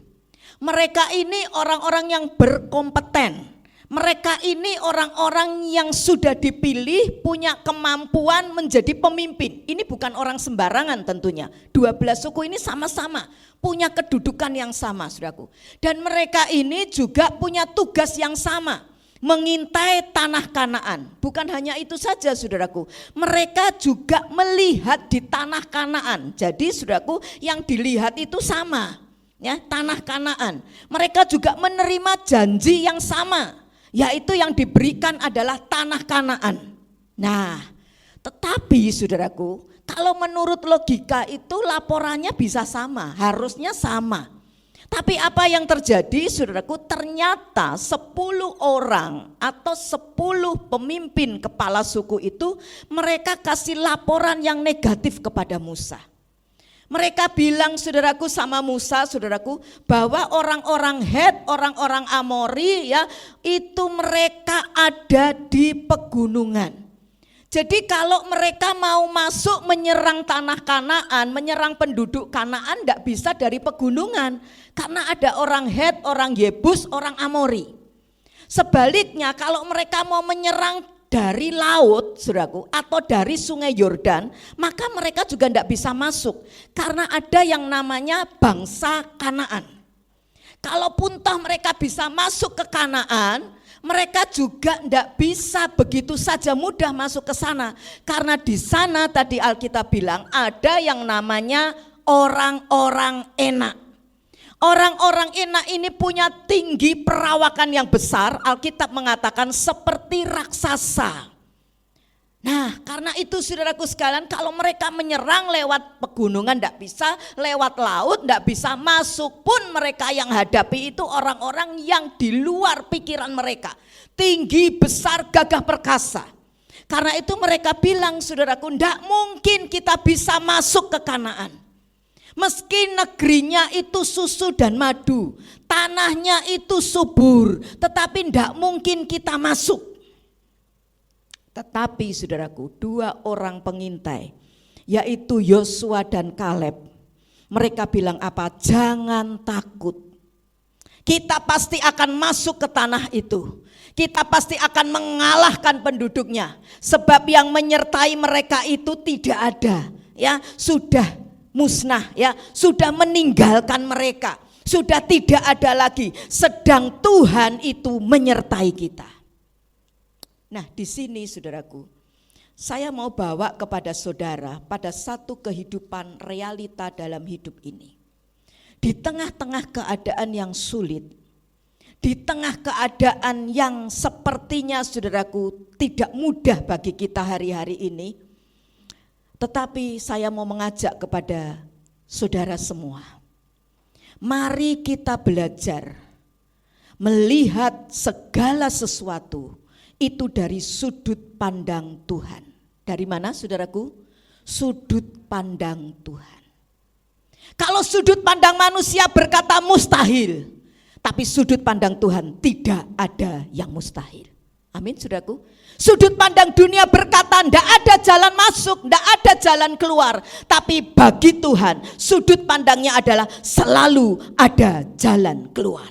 Mereka ini orang-orang yang berkompeten. Mereka ini orang-orang yang sudah dipilih punya kemampuan menjadi pemimpin. Ini bukan orang sembarangan tentunya. 12 suku ini sama-sama punya kedudukan yang sama, saudaraku. Dan mereka ini juga punya tugas yang sama, mengintai tanah Kanaan. Bukan hanya itu saja, saudaraku. Mereka juga melihat di tanah Kanaan. Jadi saudaraku, yang dilihat itu sama, ya, tanah Kanaan. Mereka juga menerima janji yang sama, yaitu yang diberikan adalah tanah Kanaan. Nah, tetapi saudaraku, kalau menurut logika itu laporannya bisa sama, harusnya sama. Tapi apa yang terjadi saudaraku, ternyata 10 orang atau 10 pemimpin kepala suku itu mereka kasih laporan yang negatif kepada Musa. Mereka bilang saudaraku sama Musa, saudaraku, bahwa orang-orang Het, orang-orang Amori ya, itu mereka ada di pegunungan. Jadi kalau mereka mau masuk menyerang tanah Kanaan, menyerang penduduk Kanaan, tidak bisa dari pegunungan. Karena ada orang Het, orang Yebus, orang Amori. Sebaliknya kalau mereka mau menyerang dari laut, saudaraku, atau dari sungai Yordan, maka mereka juga tidak bisa masuk. Karena ada yang namanya bangsa Kanaan. Kalaupun toh mereka bisa masuk ke Kanaan, mereka juga tidak bisa begitu saja mudah masuk ke sana. Karena di sana tadi Alkitab bilang ada yang namanya orang-orang enak. Orang-orang enak ini punya tinggi perawakan yang besar, Alkitab mengatakan seperti raksasa. Nah karena itu saudaraku sekalian, kalau mereka menyerang lewat pegunungan tidak bisa, lewat laut tidak bisa, masuk pun mereka yang hadapi itu orang-orang yang di luar pikiran mereka. Tinggi, besar, gagah perkasa. Karena itu mereka bilang saudaraku, tidak mungkin kita bisa masuk ke Kanaan. Meski negerinya itu susu dan madu, tanahnya itu subur, tetapi tidak mungkin kita masuk. Tetapi saudaraku, 2 orang pengintai, yaitu Yosua dan Kaleb, mereka bilang apa? Jangan takut. Kita pasti akan masuk ke tanah itu. Kita pasti akan mengalahkan penduduknya. Sebab yang menyertai mereka itu tidak ada, ya, sudah musnah, ya, sudah meninggalkan mereka, sudah tidak ada lagi, sedang Tuhan itu menyertai kita. Nah di sini saudaraku, saya mau bawa kepada saudara pada satu kehidupan realita dalam hidup ini. Di tengah-tengah keadaan yang sulit, di tengah keadaan yang sepertinya saudaraku tidak mudah bagi kita hari-hari ini, tetapi saya mau mengajak kepada saudara semua, mari kita belajar melihat segala sesuatu itu dari sudut pandang Tuhan. Dari mana saudaraku? Sudut pandang Tuhan. Kalau sudut pandang manusia berkata mustahil, tapi sudut pandang Tuhan tidak ada yang mustahil. Amin saudaraku. Sudut pandang dunia berkata tidak ada jalan masuk, tidak ada jalan keluar. Tapi bagi Tuhan sudut pandangnya adalah selalu ada jalan keluar.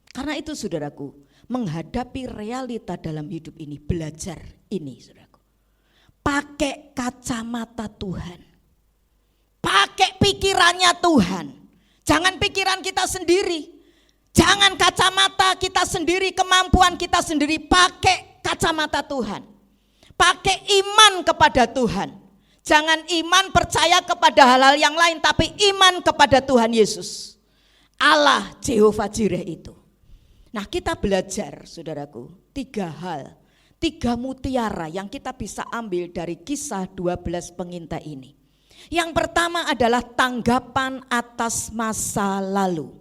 Karena itu saudaraku, menghadapi realita dalam hidup ini, belajar ini saudaraku. Pakai kacamata Tuhan. Pakai pikirannya Tuhan. Jangan pikiran kita sendiri. Jangan kacamata kita sendiri, kemampuan kita sendiri, pakai kacamata Tuhan. Pakai iman kepada Tuhan. Jangan iman percaya kepada hal-hal yang lain, tapi iman kepada Tuhan Yesus. Allah Jehovah Jireh itu. Nah, kita belajar saudaraku 3 hal, 3 mutiara yang kita bisa ambil dari kisah 12 pengintai ini. Yang pertama adalah tanggapan atas masa lalu.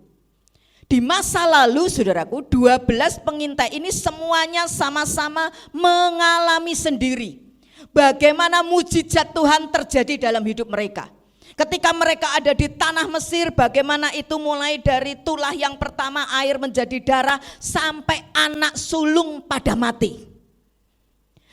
Di masa lalu saudaraku 12 pengintai ini semuanya sama-sama mengalami sendiri bagaimana mujizat Tuhan terjadi dalam hidup mereka. Ketika mereka ada di tanah Mesir, bagaimana itu mulai dari tulah yang pertama air menjadi darah sampai anak sulung pada mati.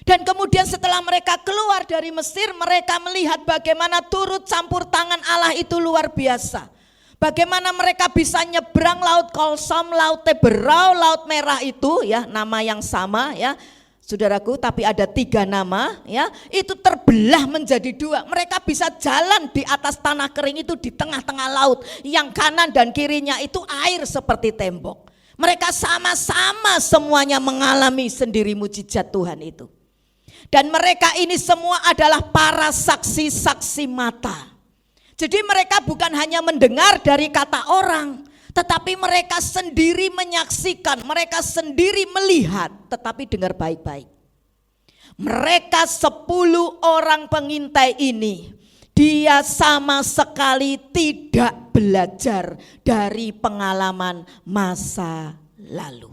Dan kemudian setelah mereka keluar dari Mesir, mereka melihat bagaimana turut campur tangan Allah itu luar biasa. Bagaimana mereka bisa nyebrang laut Kolsom, laut Teberau, laut Merah itu ya, nama yang sama ya. Saudaraku, tapi ada 3 nama ya, itu terbelah menjadi 2. Mereka bisa jalan di atas tanah kering itu di tengah-tengah laut. Yang kanan dan kirinya itu air seperti tembok. Mereka sama-sama semuanya mengalami sendiri mujizat Tuhan itu. Dan mereka ini semua adalah para saksi-saksi mata. Jadi mereka bukan hanya mendengar dari kata orang, tetapi mereka sendiri menyaksikan, mereka sendiri melihat, tetapi dengar baik-baik. Mereka 10 orang pengintai ini, dia sama sekali tidak belajar dari pengalaman masa lalu.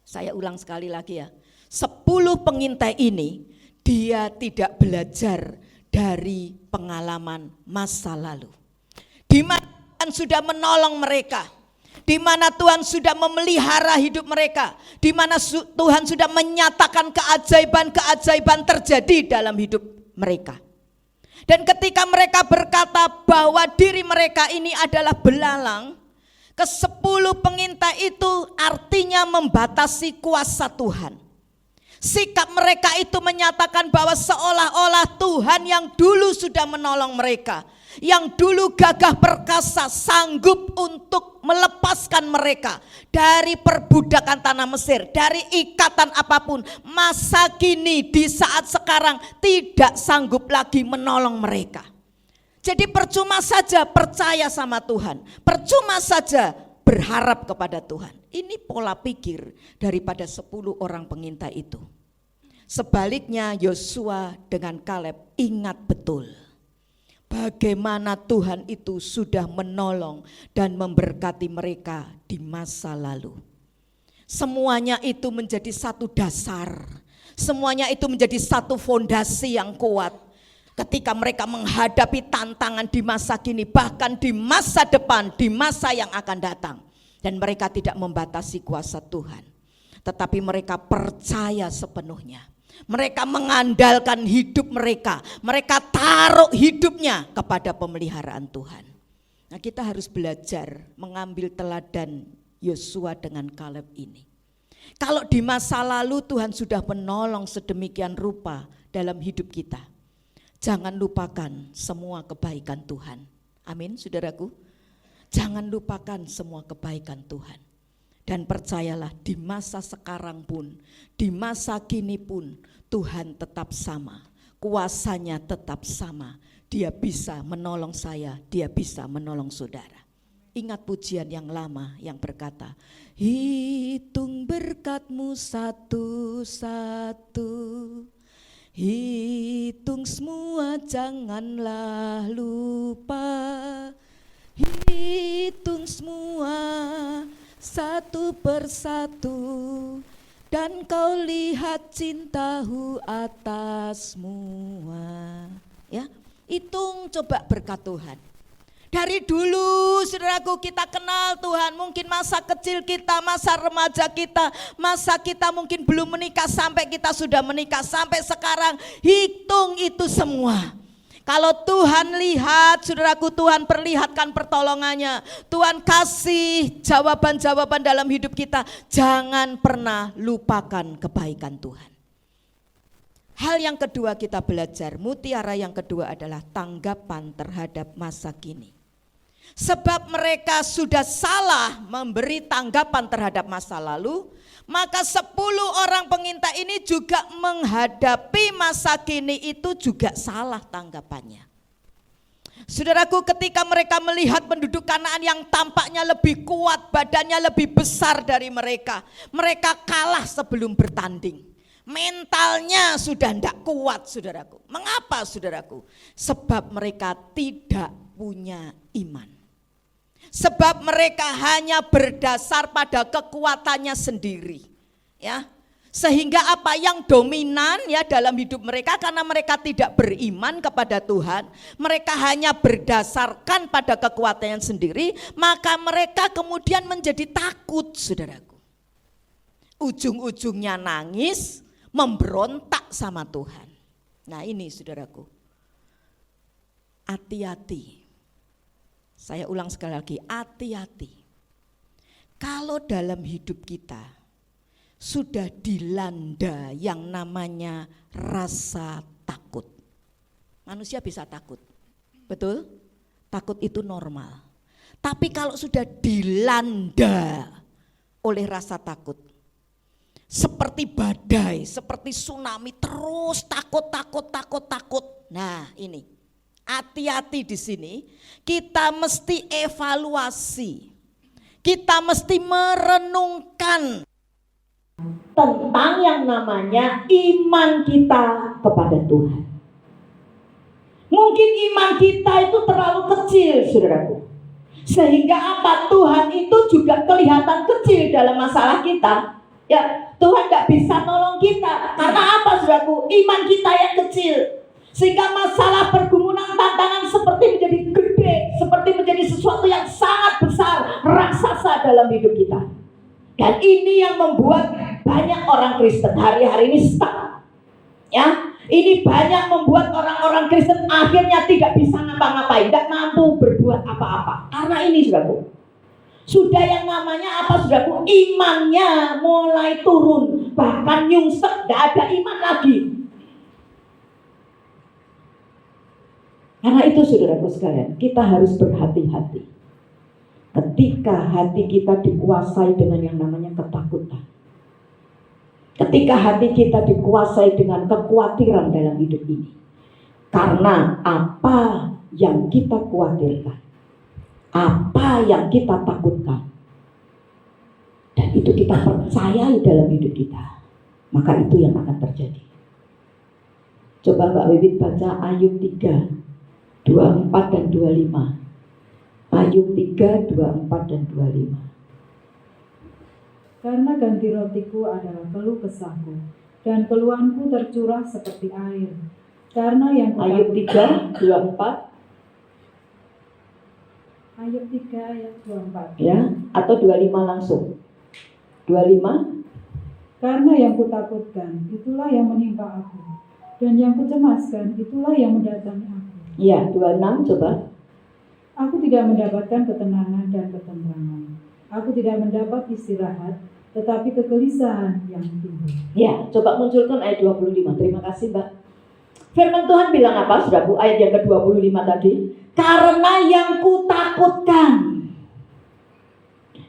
Saya ulang sekali lagi ya, 10 pengintai ini, dia tidak belajar dari pengalaman masa lalu. Di mana Tuhan sudah menolong mereka, di mana Tuhan sudah memelihara hidup mereka, di mana Tuhan sudah menyatakan keajaiban-keajaiban terjadi dalam hidup mereka. Dan ketika mereka berkata bahwa diri mereka ini adalah belalang, ke-10 pengintai itu artinya membatasi kuasa Tuhan. Sikap mereka itu menyatakan bahwa seolah-olah Tuhan yang dulu sudah menolong mereka, yang dulu gagah perkasa, sanggup untuk melepaskan mereka dari perbudakan tanah Mesir, dari ikatan apapun, masa kini di saat sekarang tidak sanggup lagi menolong mereka. Jadi percuma saja percaya sama Tuhan, percuma saja berharap kepada Tuhan. Ini pola pikir daripada 10 orang pengintai itu. Sebaliknya Yosua dengan Kaleb ingat betul bagaimana Tuhan itu sudah menolong dan memberkati mereka di masa lalu. Semuanya itu menjadi satu dasar, semuanya itu menjadi satu fondasi yang kuat. Ketika mereka menghadapi tantangan di masa kini, bahkan di masa depan, di masa yang akan datang. Dan mereka tidak membatasi kuasa Tuhan, tetapi mereka percaya sepenuhnya. Mereka mengandalkan hidup mereka, mereka taruh hidupnya kepada pemeliharaan Tuhan. Nah, kita harus belajar mengambil teladan Yosua dengan Kaleb ini. Kalau di masa lalu Tuhan sudah menolong sedemikian rupa dalam hidup kita, jangan lupakan semua kebaikan Tuhan. Amin, saudaraku. Jangan lupakan semua kebaikan Tuhan. Dan percayalah di masa sekarang pun, di masa kini pun Tuhan tetap sama. Kuasanya tetap sama. Dia bisa menolong saya, dia bisa menolong saudara. Ingat pujian yang lama yang berkata, hitung berkat-Mu satu-satu. Hitung semua janganlah lupa. Hitung semua satu persatu, dan Kau lihat cinta-Mu atas semua. Ya, hitung coba berkat Tuhan. Dari dulu saudaraku kita kenal Tuhan, mungkin masa kecil kita, masa remaja kita, masa kita mungkin belum menikah sampai kita sudah menikah, sampai sekarang hitung itu semua. Kalau Tuhan lihat, saudaraku, Tuhan perlihatkan pertolongannya, Tuhan kasih jawaban-jawaban dalam hidup kita, jangan pernah lupakan kebaikan Tuhan. Hal yang kedua kita belajar, mutiara yang kedua adalah tanggapan terhadap masa kini. Sebab mereka sudah salah memberi tanggapan terhadap masa lalu, maka 10 orang pengintai ini juga menghadapi masa kini itu juga salah tanggapannya. Saudaraku, ketika mereka melihat penduduk Kanaan yang tampaknya lebih kuat, badannya lebih besar dari mereka, mereka kalah sebelum bertanding. Mentalnya sudah tidak kuat, saudaraku. Mengapa, saudaraku? Sebab mereka tidak punya iman. Sebab mereka hanya berdasar pada kekuatannya sendiri, ya. Sehingga apa yang dominan ya dalam hidup mereka, karena mereka tidak beriman kepada Tuhan, mereka hanya berdasarkan pada kekuatannya sendiri, maka mereka kemudian menjadi takut, saudaraku. Ujung-ujungnya nangis, memberontak sama Tuhan. Nah ini saudaraku, hati-hati. Saya ulang sekali lagi, hati-hati. Kalau dalam hidup kita sudah dilanda yang namanya rasa takut. Manusia bisa takut, betul? Takut itu normal. Tapi kalau sudah dilanda oleh rasa takut, seperti badai, seperti tsunami, terus takut. Nah ini, hati-hati di sini. Kita mesti evaluasi, kita mesti merenungkan tentang yang namanya iman kita kepada Tuhan. Mungkin iman kita itu terlalu kecil, saudaraku. Sehingga apa? Tuhan itu juga kelihatan kecil dalam masalah kita. Ya, Tuhan gak bisa nolong kita. Karena apa, saudaraku? Iman kita yang kecil. Sehingga masalah pergumulan tantangan seperti menjadi gede, seperti menjadi sesuatu yang sangat besar, raksasa dalam hidup kita. Dan ini yang membuat banyak orang Kristen hari-hari ini stuck. Ya, ini banyak membuat orang-orang Kristen akhirnya tidak bisa ngapa-ngapain, tidak mampu berbuat apa-apa. Karena ini, saudaraku, sudah yang namanya apa, saudaraku? Imannya mulai turun, bahkan nyungsep, tidak ada iman lagi. Karena itu, saudaraku sekalian, kita harus berhati-hati. Ketika hati kita dikuasai dengan yang namanya ketakutan, ketika hati kita dikuasai dengan kekhawatiran dalam hidup ini, karena apa yang kita khawatirkan, apa yang kita takutkan, dan itu kita percayai dalam hidup kita, maka itu yang akan terjadi. Coba Mbak Wiwit baca Ayub 3, 24 dan 25. Ayub 3, 24 dan 25. Karena ganti rotiku adalah keluh kesahku, dan keluhanku tercurah seperti air. Karena yang Ayub 3, 24. Ayub 3 ayat 24. Ya, atau 25 langsung. 25. Karena yang kutakutkan, itulah yang menimpa aku. Dan yang kucemaskan, itulah yang mendatangi aku. Ya, 26 coba. Aku tidak mendapatkan ketenangan dan ketentraman. Aku tidak mendapat istirahat, tetapi kegelisahan yang timbul. Ya, coba munculkan ayat 25. Terima kasih, Mbak. Firman Tuhan bilang apa, saudaraku? Ayat yang ke-25 tadi. Karena yang kutakutkan,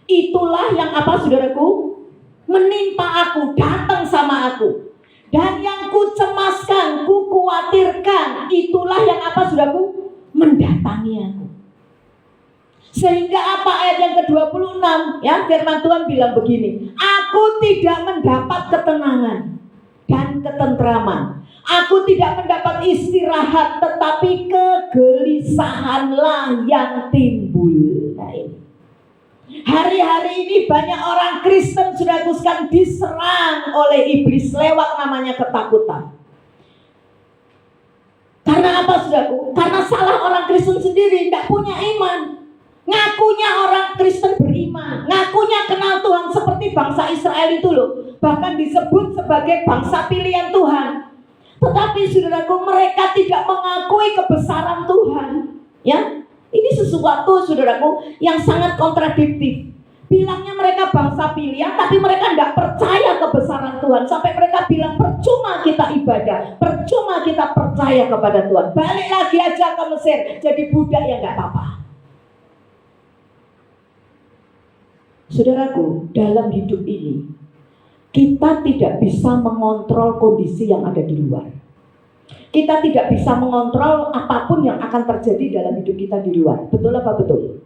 itulah yang apa, saudaraku? Menimpa aku, datang sama aku. Dan yang kucemaskan, kukhawatirkan, itulah yang apa, saudaraku? Mendatangi aku. Sehingga apa, ayat yang ke-26 ya, firman Tuhan bilang begini, aku tidak mendapat ketenangan dan ketentraman, aku tidak mendapat istirahat, tetapi kegelisahanlah yang timbul. Nah ini, hari-hari ini banyak orang Kristen sudah sekalian diserang oleh iblis lewat namanya ketakutan. Karena apa, saudaraku? Karena salah orang Kristen sendiri, tidak punya iman. Ngakunya orang Kristen beriman, ngakunya kenal Tuhan seperti bangsa Israel itu loh, bahkan disebut sebagai bangsa pilihan Tuhan. Tetapi saudaraku, mereka tidak mengakui kebesaran Tuhan. Ya, ini sesuatu, saudaraku, yang sangat kontradiktif. Bilangnya mereka bangsa pilihan, tapi mereka tidak percaya kebesaran Tuhan. Sampai mereka bilang percuma kita ibadah, percuma kita percaya kepada Tuhan. Balik lagi aja ke Mesir, jadi budak ya nggak apa-apa. Saudaraku, dalam hidup ini kita tidak bisa mengontrol kondisi yang ada di luar. Kita tidak bisa mengontrol apapun yang akan terjadi dalam hidup kita di luar. Betul apa betul?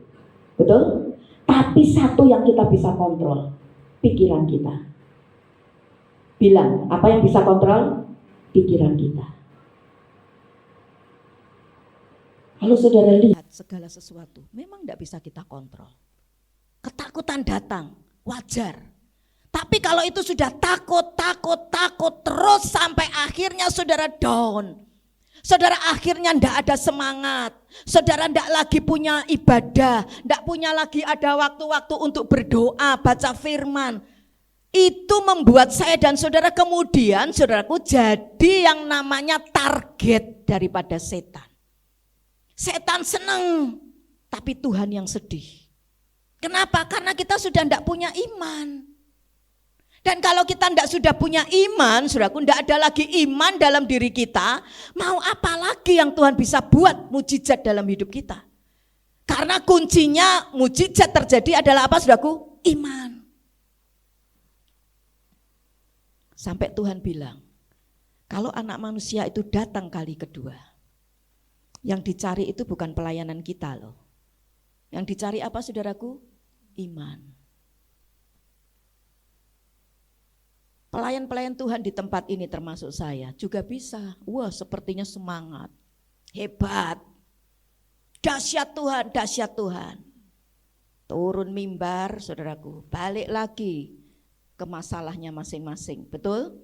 Betul? Tapi satu yang kita bisa kontrol, pikiran kita. Bilang, apa yang bisa kontrol? Pikiran kita. Kalau saudara lihat segala sesuatu memang tidak bisa kita kontrol. Ketakutan datang, wajar. Tapi kalau itu sudah takut terus sampai akhirnya saudara down. Saudara akhirnya tidak ada semangat. Saudara tidak lagi punya ibadah, tidak punya lagi ada waktu-waktu untuk berdoa, baca firman. Itu membuat saya dan saudara kemudian, saudaraku, jadi yang namanya target daripada setan. Setan senang, tapi Tuhan yang sedih. Kenapa? Karena kita sudah tidak punya iman. Dan kalau kita tidak sudah punya iman, saudaraku, tidak ada lagi iman dalam diri kita, mau apa lagi yang Tuhan bisa buat mujizat dalam hidup kita? Karena kuncinya mujizat terjadi adalah apa, saudaraku? Iman. Sampai Tuhan bilang, kalau anak manusia itu datang kali kedua, yang dicari itu bukan pelayanan kita loh. Yang dicari apa, saudaraku? Iman. Pelayan-pelayan Tuhan di tempat ini termasuk saya juga bisa. Wah, sepertinya semangat, hebat, dahsyat Tuhan, dahsyat Tuhan. Turun mimbar, saudaraku, balik lagi ke masalahnya masing-masing, betul?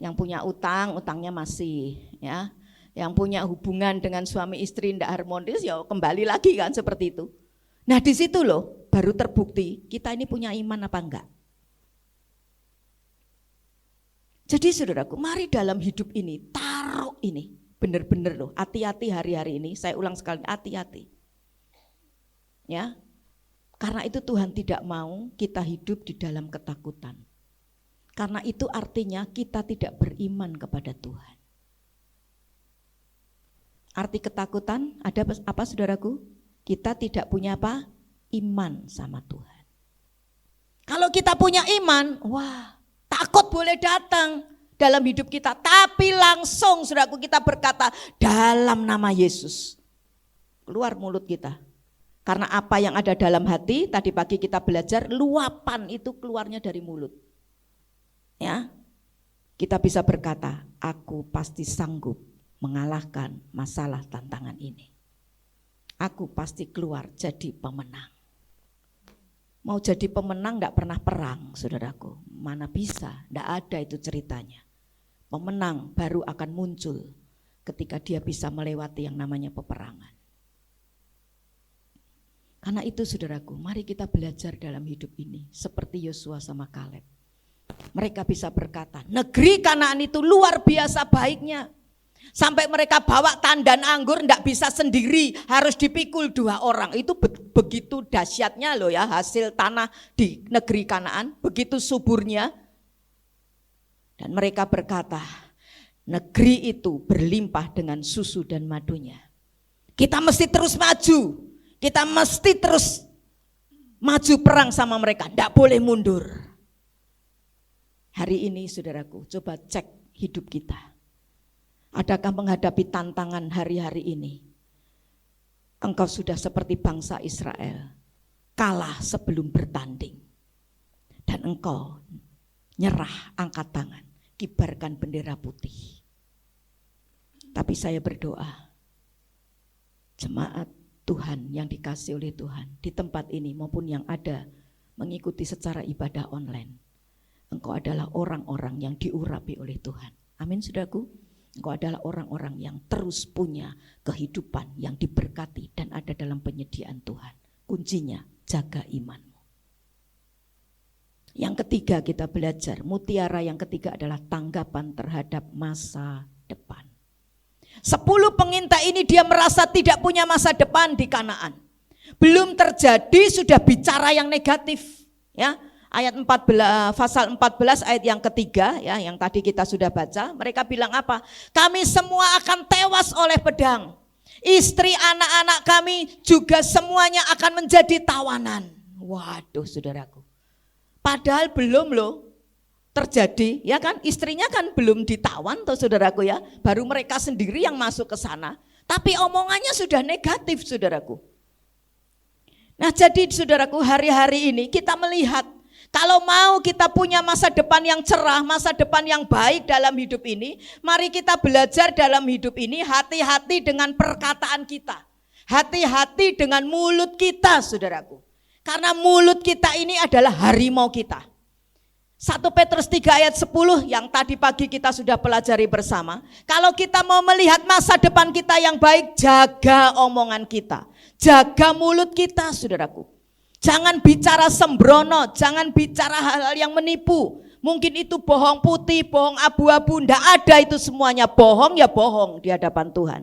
Yang punya utang, utangnya masih, ya. Yang punya hubungan dengan suami istri tidak harmonis, ya kembali lagi kan seperti itu. Nah di situ loh baru terbukti kita ini punya iman apa enggak. Jadi saudaraku, mari dalam hidup ini taruh ini, benar-benar loh, hati-hati hari-hari ini. Saya ulang sekali, hati-hati. Ya, karena itu Tuhan tidak mau kita hidup di dalam ketakutan. Karena itu artinya kita tidak beriman kepada Tuhan. Arti ketakutan ada apa, saudaraku? Kita tidak punya apa? Iman sama Tuhan. Kalau kita punya iman, wah, takut boleh datang dalam hidup kita, tapi langsung saudaraku kita berkata dalam nama Yesus. Keluar mulut kita. Karena apa yang ada dalam hati, tadi pagi kita belajar, luapan itu keluarnya dari mulut. Ya. Kita bisa berkata, aku pasti sanggup mengalahkan masalah tantangan ini. Aku pasti keluar jadi pemenang. Mau jadi pemenang enggak pernah perang, saudaraku. Mana bisa, enggak ada itu ceritanya. Pemenang baru akan muncul ketika dia bisa melewati yang namanya peperangan. Karena itu saudaraku, mari kita belajar dalam hidup ini seperti Yosua sama Kaleb. Mereka bisa berkata, negeri Kanaan itu luar biasa baiknya. Sampai mereka bawa tandan anggur enggak bisa sendiri, harus dipikul 2 orang. Itu begitu dahsyatnya loh ya hasil tanah di negeri Kanaan, begitu suburnya. Dan mereka berkata, negeri itu berlimpah dengan susu dan madunya. Kita mesti terus maju, kita mesti terus maju perang sama mereka, enggak boleh mundur. Hari ini saudaraku, coba cek hidup kita. Adakah menghadapi tantangan hari-hari ini? Engkau sudah seperti bangsa Israel, kalah sebelum bertanding. Dan engkau nyerah, angkat tangan, kibarkan bendera putih. Tapi saya berdoa, jemaat Tuhan yang dikasih oleh Tuhan di tempat ini maupun yang ada mengikuti secara ibadah online, engkau adalah orang-orang yang diurapi oleh Tuhan. Amin, saudaraku. Engkau adalah orang-orang yang terus punya kehidupan yang diberkati dan ada dalam penyediaan Tuhan. Kuncinya jaga imanmu. Yang ketiga kita belajar, mutiara yang ketiga adalah tanggapan terhadap masa depan. 10 pengintai ini dia merasa tidak punya masa depan di Kanaan. Belum terjadi sudah bicara yang negatif, ya. Ayat 14, pasal 14 ayat yang ketiga ya, yang tadi kita sudah baca, mereka bilang apa? Kami semua akan tewas oleh pedang. Istri anak-anak kami juga semuanya akan menjadi tawanan. Waduh saudaraku. Padahal belum loh terjadi, ya kan? Istrinya kan belum ditawan tuh saudaraku ya, baru mereka sendiri yang masuk ke sana. Tapi omongannya sudah negatif saudaraku. Nah jadi saudaraku, hari-hari ini kita melihat kalau mau kita punya masa depan yang cerah, masa depan yang baik dalam hidup ini, mari kita belajar dalam hidup ini hati-hati dengan perkataan kita. Hati-hati dengan mulut kita saudaraku. Karena mulut kita ini adalah harimau kita. 1 Petrus 3 ayat 10 yang tadi pagi kita sudah pelajari bersama. Kalau kita mau melihat masa depan kita yang baik, jaga omongan kita. Jaga mulut kita saudaraku. Jangan bicara sembrono, jangan bicara hal-hal yang menipu. Mungkin itu bohong putih, bohong abu-abu, enggak ada itu semuanya. Bohong ya bohong di hadapan Tuhan.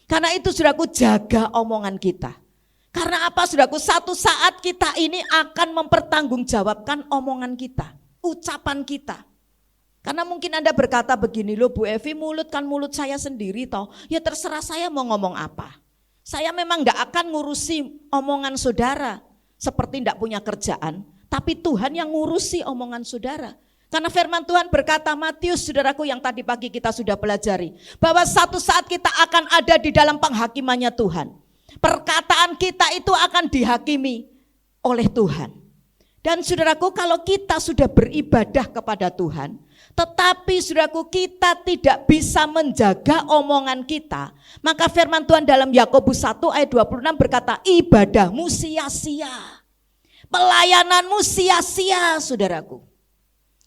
Karena itu saudaraku, jaga omongan kita. Karena apa saudaraku, satu saat kita ini akan mempertanggungjawabkan omongan kita, ucapan kita. Karena mungkin Anda berkata begini, loh Bu Evi, mulut kan mulut saya sendiri toh. Ya terserah saya mau ngomong apa. Saya memang enggak akan ngurusi omongan saudara. Seperti enggak punya kerjaan. Tapi Tuhan yang ngurusi omongan saudara. Karena firman Tuhan berkata, Matius saudaraku yang tadi pagi kita sudah pelajari, bahwa satu saat kita akan ada di dalam penghakimannya Tuhan. Perkataan kita itu akan dihakimi oleh Tuhan. Dan saudaraku, kalau kita sudah beribadah kepada Tuhan, tetapi saudaraku kita tidak bisa menjaga omongan kita, maka firman Tuhan dalam Yakobus 1 ayat 26 berkata, ibadahmu sia-sia, pelayananmu sia-sia saudaraku.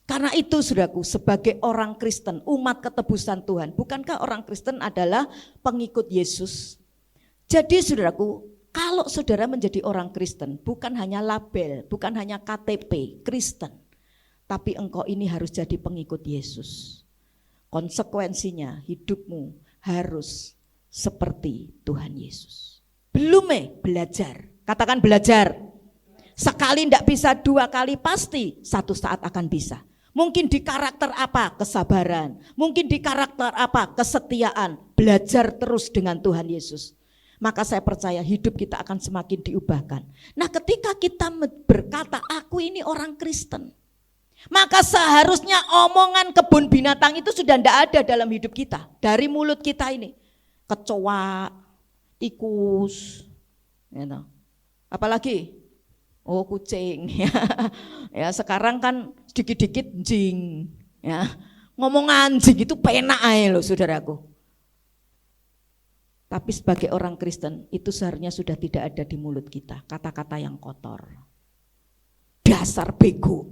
Karena itu saudaraku, sebagai orang Kristen, umat ketebusan Tuhan, bukankah orang Kristen adalah pengikut Yesus? Jadi saudaraku, kalau saudara menjadi orang Kristen, bukan hanya label, bukan hanya KTP Kristen, tapi engkau ini harus jadi pengikut Yesus. Konsekuensinya hidupmu harus seperti Tuhan Yesus. Belum belajar, katakan belajar. Sekali tidak bisa, 2 kali pasti, satu saat akan bisa. Mungkin di karakter apa? Kesabaran. Mungkin di karakter apa? Kesetiaan. Belajar terus dengan Tuhan Yesus. Maka saya percaya hidup kita akan semakin diubahkan. Nah ketika kita berkata, aku ini orang Kristen, maka seharusnya omongan kebun binatang itu sudah tidak ada dalam hidup kita. Dari mulut kita ini. Kecoa, tikus, apalagi? Oh kucing, ya sekarang kan sedikit-sedikit anjing, ya ngomong anjing itu penak aja loh saudaraku. Tapi sebagai orang Kristen itu seharusnya sudah tidak ada di mulut kita kata-kata yang kotor. Dasar bego,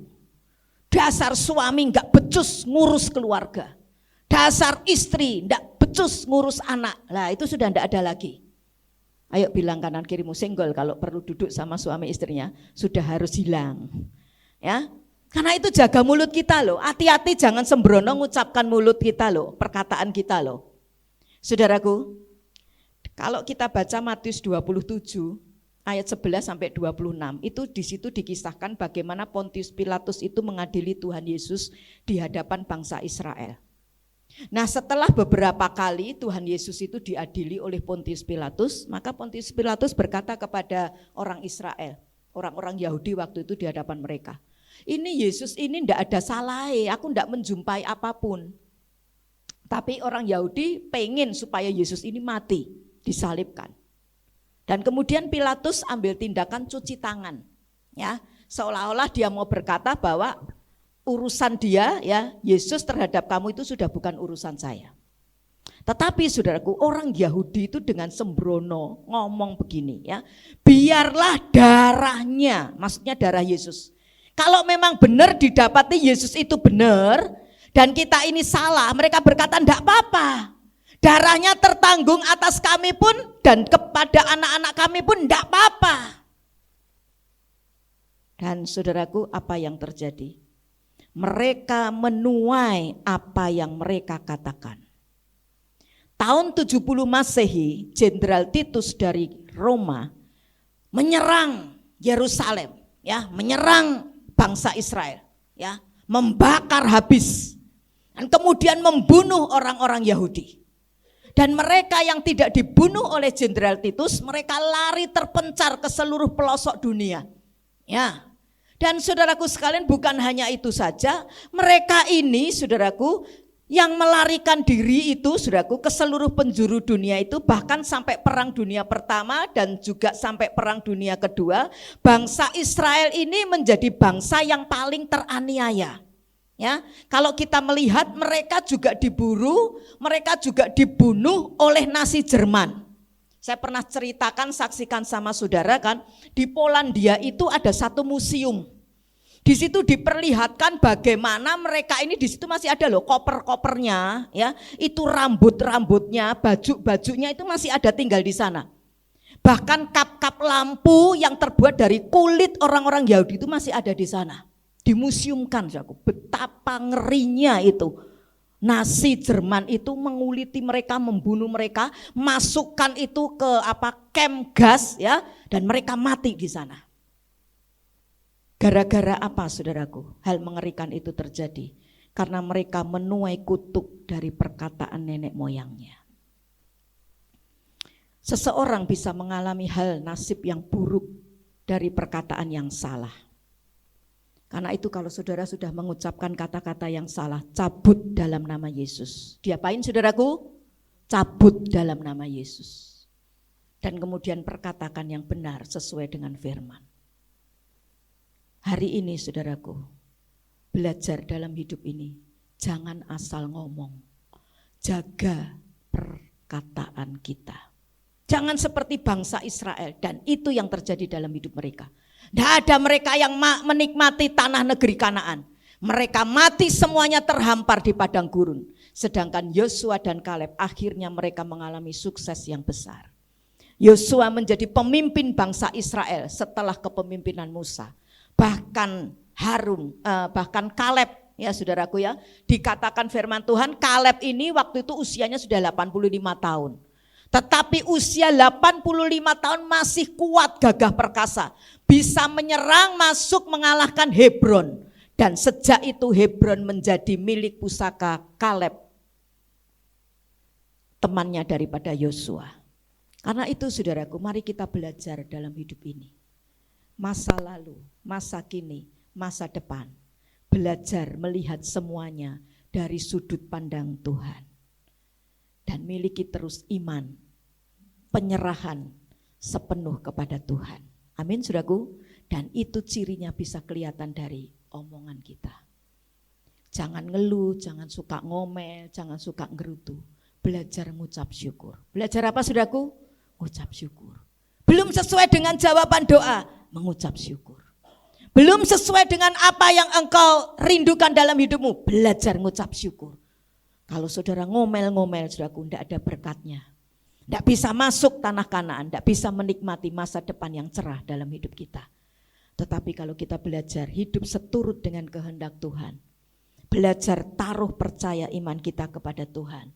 dasar suami nggak becus ngurus keluarga, dasar istri nggak becus ngurus anak, lah itu sudah tidak ada lagi. Ayo bilang kanan kirimu, senggol kalau perlu duduk sama suami istrinya sudah harus hilang. Ya, karena itu jaga mulut kita loh. Hati-hati jangan sembrono mengucapkan mulut kita loh, perkataan kita loh. Saudaraku, kalau kita baca Matius 27 ayat 11 sampai 26, itu di situ dikisahkan bagaimana Pontius Pilatus itu mengadili Tuhan Yesus di hadapan bangsa Israel. Nah setelah beberapa kali Tuhan Yesus itu diadili oleh Pontius Pilatus, maka Pontius Pilatus berkata kepada orang Israel, orang-orang Yahudi waktu itu di hadapan mereka, ini Yesus ini tidak ada salah, aku tidak menjumpai apapun. Tapi orang Yahudi pengen supaya Yesus ini mati, disalibkan. Dan kemudian Pilatus ambil tindakan cuci tangan, ya seolah-olah dia mau berkata bahwa urusan dia ya Yesus terhadap kamu itu sudah bukan urusan saya. Tetapi saudaraku, orang Yahudi itu dengan sembrono ngomong begini ya, biarlah darahnya, maksudnya darah Yesus. Kalau memang benar didapati Yesus itu benar dan kita ini salah, mereka berkata enggak apa-apa. Darahnya tertanggung atas kami pun dan kepada anak-anak kami pun enggak apa-apa. Dan saudaraku, apa yang terjadi? Mereka menuai apa yang mereka katakan. Tahun 70 Masehi, Jenderal Titus dari Roma menyerang Yerusalem, ya, menyerang bangsa Israel, ya, membakar habis, dan kemudian membunuh orang-orang Yahudi. Dan mereka yang tidak dibunuh oleh Jenderal Titus, mereka lari terpencar ke seluruh pelosok dunia, ya. Dan saudaraku sekalian, bukan hanya itu saja, mereka ini saudaraku yang melarikan diri itu saudaraku ke seluruh penjuru dunia itu, bahkan sampai perang dunia pertama dan juga sampai perang dunia kedua, bangsa Israel ini menjadi bangsa yang paling teraniaya. Ya, kalau kita melihat mereka juga diburu, mereka juga dibunuh oleh Nazi Jerman. Saya pernah ceritakan, saksikan sama saudara kan, di Polandia itu ada satu museum. Di situ diperlihatkan bagaimana mereka ini, di situ masih ada loh koper-kopernya, ya, itu rambut-rambutnya, baju-bajunya itu masih ada tinggal di sana. Bahkan kap-kap lampu yang terbuat dari kulit orang-orang Yahudi itu masih ada di sana. Dimuseumkan, saudaraku. Betapa ngerinya itu. Nazi Jerman itu menguliti mereka, membunuh mereka, masukkan itu ke camp gas, ya, dan mereka mati di sana. Gara-gara apa saudaraku hal mengerikan itu terjadi? Karena mereka menuai kutuk dari perkataan nenek moyangnya. Seseorang bisa mengalami hal nasib yang buruk dari perkataan yang salah. Karena itu kalau saudara sudah mengucapkan kata-kata yang salah, cabut dalam nama Yesus. Diapain saudaraku? Cabut dalam nama Yesus. Dan kemudian perkatakan yang benar sesuai dengan firman. Hari ini saudaraku, belajar dalam hidup ini, jangan asal ngomong, jaga perkataan kita. Jangan seperti bangsa Israel, dan itu yang terjadi dalam hidup mereka. Tidak ada mereka yang menikmati tanah negeri Kanaan. Mereka mati semuanya terhampar di padang gurun. Sedangkan Yosua dan Kaleb akhirnya mereka mengalami sukses yang besar. Yosua menjadi pemimpin bangsa Israel setelah kepemimpinan Musa. Bahkan bahkan Kaleb, ya saudaraku ya, dikatakan firman Tuhan, Kaleb ini waktu itu usianya sudah 85 tahun. Tetapi usia 85 tahun masih kuat, gagah perkasa. Bisa menyerang, masuk, mengalahkan Hebron. Dan sejak itu Hebron menjadi milik pusaka Kaleb, temannya daripada Yosua. Karena itu saudaraku, mari kita belajar dalam hidup ini. Masa lalu, masa kini, masa depan. Belajar melihat semuanya dari sudut pandang Tuhan. Dan miliki terus iman, penyerahan sepenuh kepada Tuhan. Amin saudaraku. Dan itu cirinya bisa kelihatan dari omongan kita. Jangan ngeluh, jangan suka ngomel, jangan suka ngerutu. Belajar ngucap syukur. Belajar apa saudaraku? Ngucap syukur. Belum sesuai dengan jawaban doa, mengucap syukur. Belum sesuai dengan apa yang engkau rindukan dalam hidupmu, belajar ngucap syukur. Kalau saudara ngomel-ngomel, saudaraku, tidak ada berkatnya. Tidak bisa masuk tanah Kanaan, tidak bisa menikmati masa depan yang cerah dalam hidup kita. Tetapi kalau kita belajar hidup seturut dengan kehendak Tuhan, belajar taruh percaya iman kita kepada Tuhan,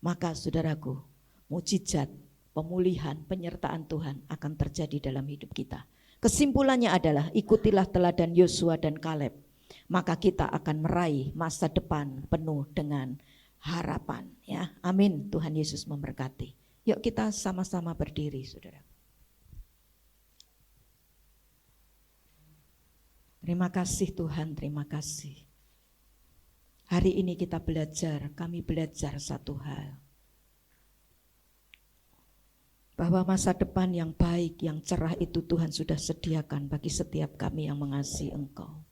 maka saudaraku, mukjizat, pemulihan, penyertaan Tuhan akan terjadi dalam hidup kita. Kesimpulannya adalah ikutilah teladan Yosua dan Kaleb, maka kita akan meraih masa depan penuh dengan harapan. Ya, amin. Tuhan Yesus memberkati. Yuk kita sama-sama berdiri, saudara. Terima kasih Tuhan, terima kasih. Hari ini kita belajar, kami belajar satu hal. Bahwa masa depan yang baik, yang cerah itu Tuhan sudah sediakan bagi setiap kami yang mengasihi Engkau.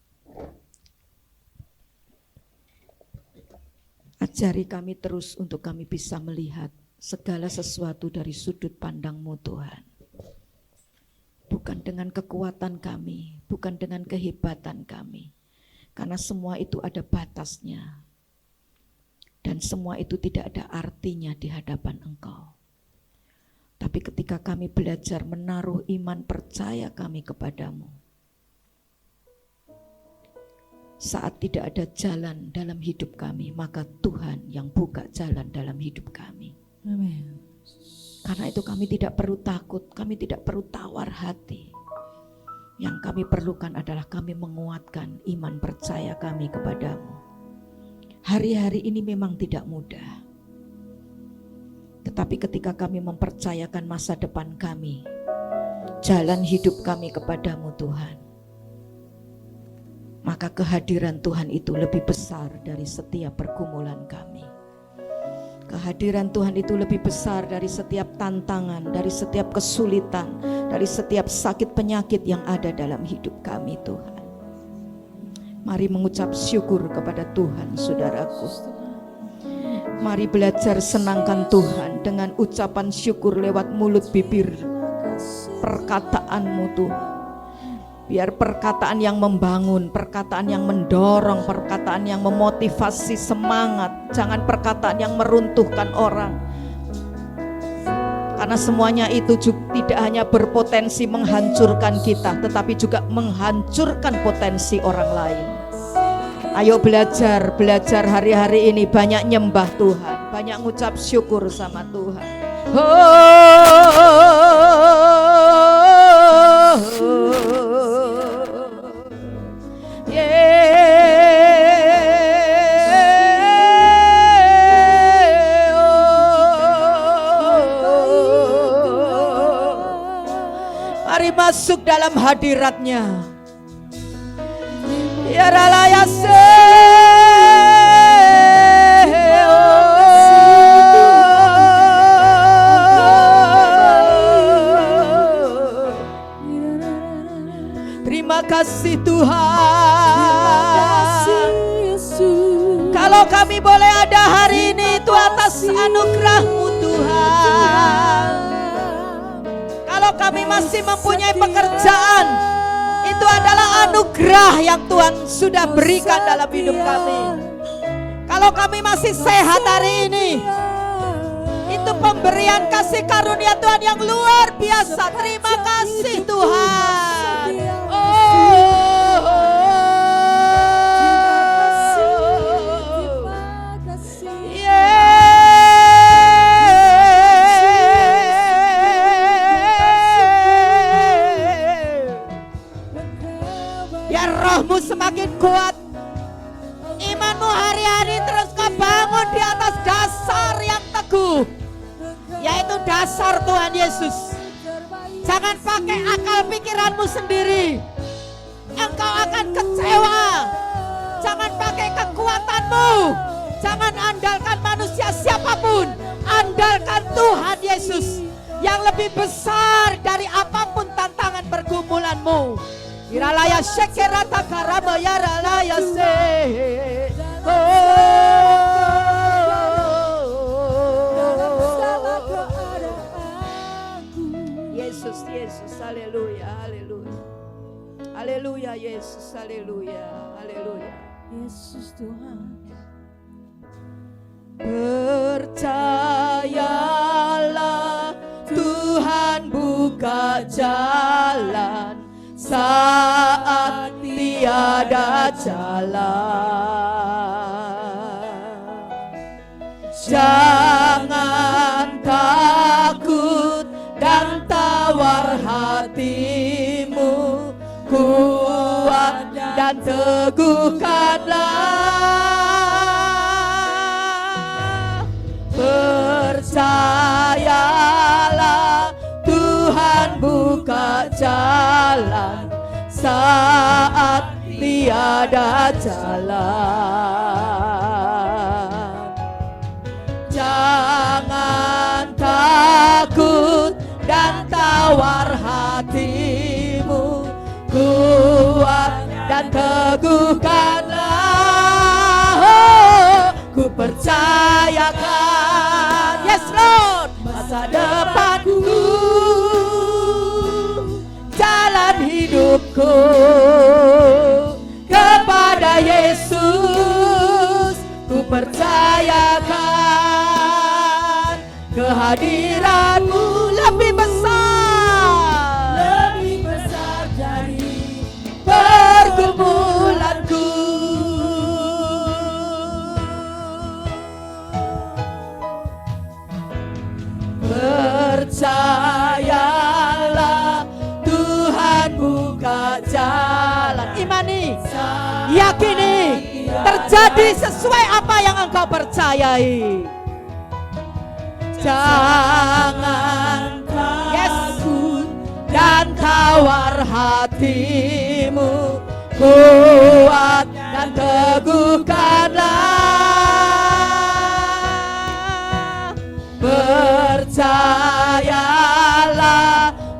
Ajari kami terus untuk kami bisa melihat segala sesuatu dari sudut pandang-Mu Tuhan. Bukan dengan kekuatan kami, bukan dengan kehebatan kami. Karena semua itu ada batasnya. Dan semua itu tidak ada artinya di hadapan Engkau. Tapi ketika kami belajar menaruh iman percaya kami kepadamu, saat tidak ada jalan dalam hidup kami, maka Tuhan yang buka jalan dalam hidup kami. Amin. Karena itu kami tidak perlu takut, kami tidak perlu tawar hati. Yang kami perlukan adalah kami menguatkan iman percaya kami kepadamu. Hari-hari ini memang tidak mudah. Tetapi ketika kami mempercayakan masa depan kami, jalan hidup kami kepadamu Tuhan, maka kehadiran Tuhan itu lebih besar dari setiap pergumulan kami. Kehadiran Tuhan itu lebih besar dari setiap tantangan, dari setiap kesulitan, dari setiap sakit penyakit yang ada dalam hidup kami, Tuhan. Mari mengucap syukur kepada Tuhan, saudaraku. Mari belajar senangkan Tuhan dengan ucapan syukur lewat mulut bibir, perkataanmu Tuhan. Biar perkataan yang membangun, perkataan yang mendorong, perkataan yang memotivasi semangat. Jangan perkataan yang meruntuhkan orang. Karena semuanya itu juga tidak hanya berpotensi menghancurkan kita, tetapi juga menghancurkan potensi orang lain. Ayo belajar hari-hari ini banyak nyembah Tuhan, banyak ngucap syukur sama Tuhan. Mari masuk dalam hadiratnya. Ya ralaya terima kasih Tuhan. Kalau kami boleh ada hari ini itu atas anugerah-Mu Tuhan. Kalau kami masih mempunyai pekerjaan, itu adalah anugerah yang Tuhan sudah berikan dalam hidup kami. Kalau kami masih sehat hari ini, itu pemberian kasih karunia Tuhan yang luar biasa. Terima kasih Tuhan. Rohmu semakin kuat, imanmu hari-hari terus kau bangun di atas dasar yang teguh, yaitu dasar Tuhan Yesus. Jangan pakai akal pikiranmu sendiri, engkau akan kecewa. Jangan pakai kekuatanmu, jangan andalkan manusia siapapun, andalkan Tuhan Yesus yang lebih besar dari apapun tantangan pergumulanmu. Iralaya syekerata karama ya ralaya se. Yesus, Yesus, haleluya, haleluya. Haleluya Yesus, haleluya, haleluya. Yesus Tuhan. Percayalah Tuhan buka jalan saat tiada jalan. Jangan takut dan tawar hatimu, kuat dan teguhkanlah. Percayalah Tuhan buka jalan saat tiada jalan. Jangan takut dan tawar hatimu, kuat dan teguhkanlah. Ku percayakan, yes Lord, masa depanku, jalan hidupku kepada Yesus. Ku percayakan kehadiranmu lebih besar dari pergumulanku. Percayalah Tuhan buka jalan. Imani, yakini, terjadi sesuai apa yang engkau percayai. Jangan takut dan tawar hatimu, kuat dan teguhkanlah. Percayalah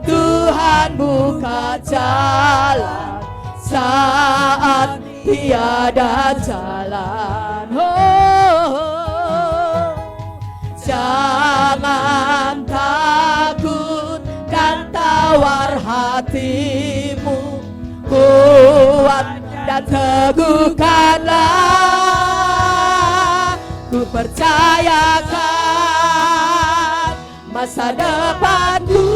Tuhan buka jalan saat tiada jalan. Jangan takut dan tawar hatimu, kuat dan teguhkanlah. Ku percayakan masa depanku,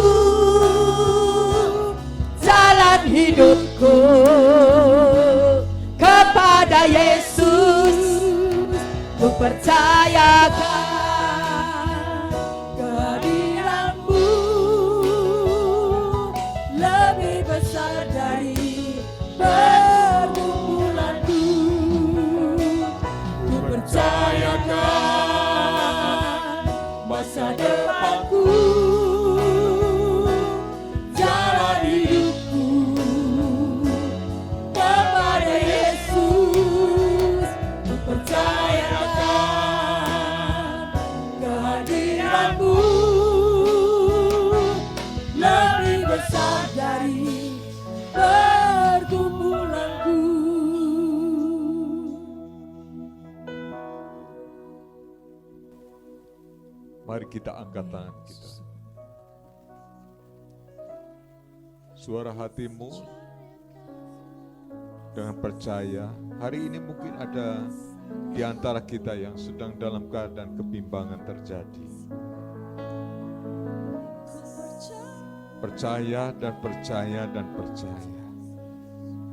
jalan hidupku kepada Yesus. Ku percayakan kehadiranmu lebih besar dari pergumulanku. Ku percayakan masa depanku, jalan hidupku kepada Yesus. Ku percayakan kehadiranmu lebih besar dari pergumulanku. Mari kita angkat tangan kita. Suara hatimu dengan percaya. Hari ini mungkin ada di antara kita yang sedang dalam keadaan kebimbangan terjadi. Percaya dan percaya dan percaya.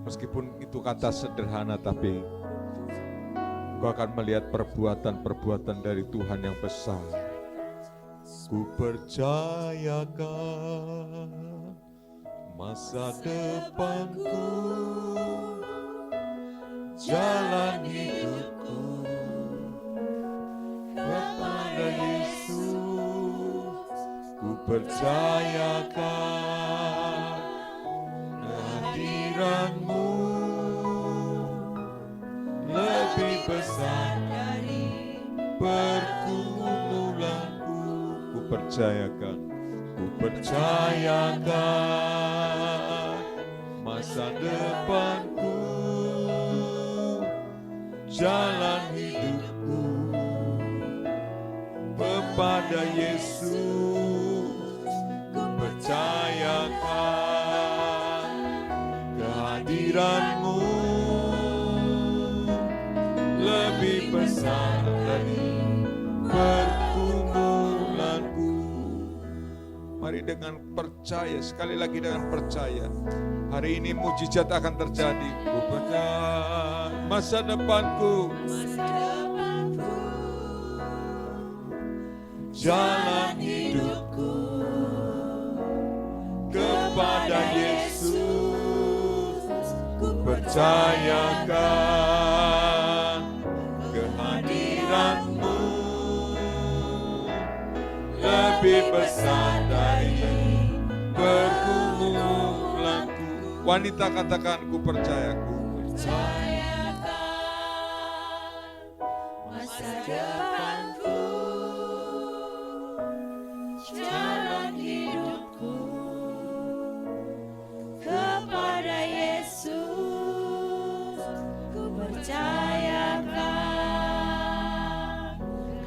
Meskipun itu kata sederhana, tapi engkau akan melihat perbuatan-perbuatan dari Tuhan yang besar. Ku percayakan masa depanku, jalan hidupku kepada Yesus. Ku percayakan kehadiranmu lebih besar dari pergumulanku. Ku percayakan masa depanku, jalan hidupku kepada Yesus. Ku percayakan kehadiranmu lebih besar dari pergumulanku. Mari dengan percaya, sekali lagi dengan percaya, hari ini mujizat akan terjadi. Ku percaya masa depanku, jalan hidupku kepada Yesus. Ku percayakan kehadiranmu lebih besar dari pergumulanku. Wanita katakan, ku percaya, ku percayakan masa depanku, jalan hidupku kepada Yesus. Ku percayakan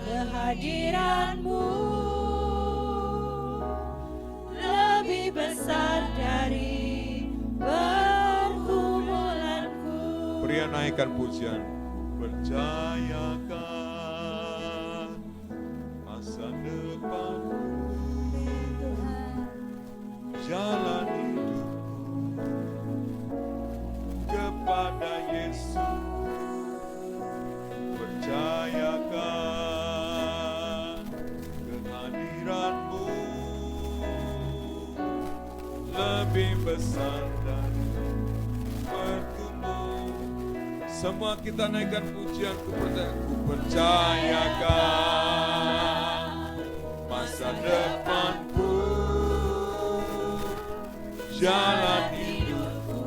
kehadiranmu lebih besar dari pergumulanku. Berikan naikkan pujian. Percayakan masa depanku, jalan hidupku kepada Yesus. Percayakan kehadiranmu lebih besar dari pergumulan. Semua kita naikkan pujian, ku percayakan masa depanku, jalan hidupku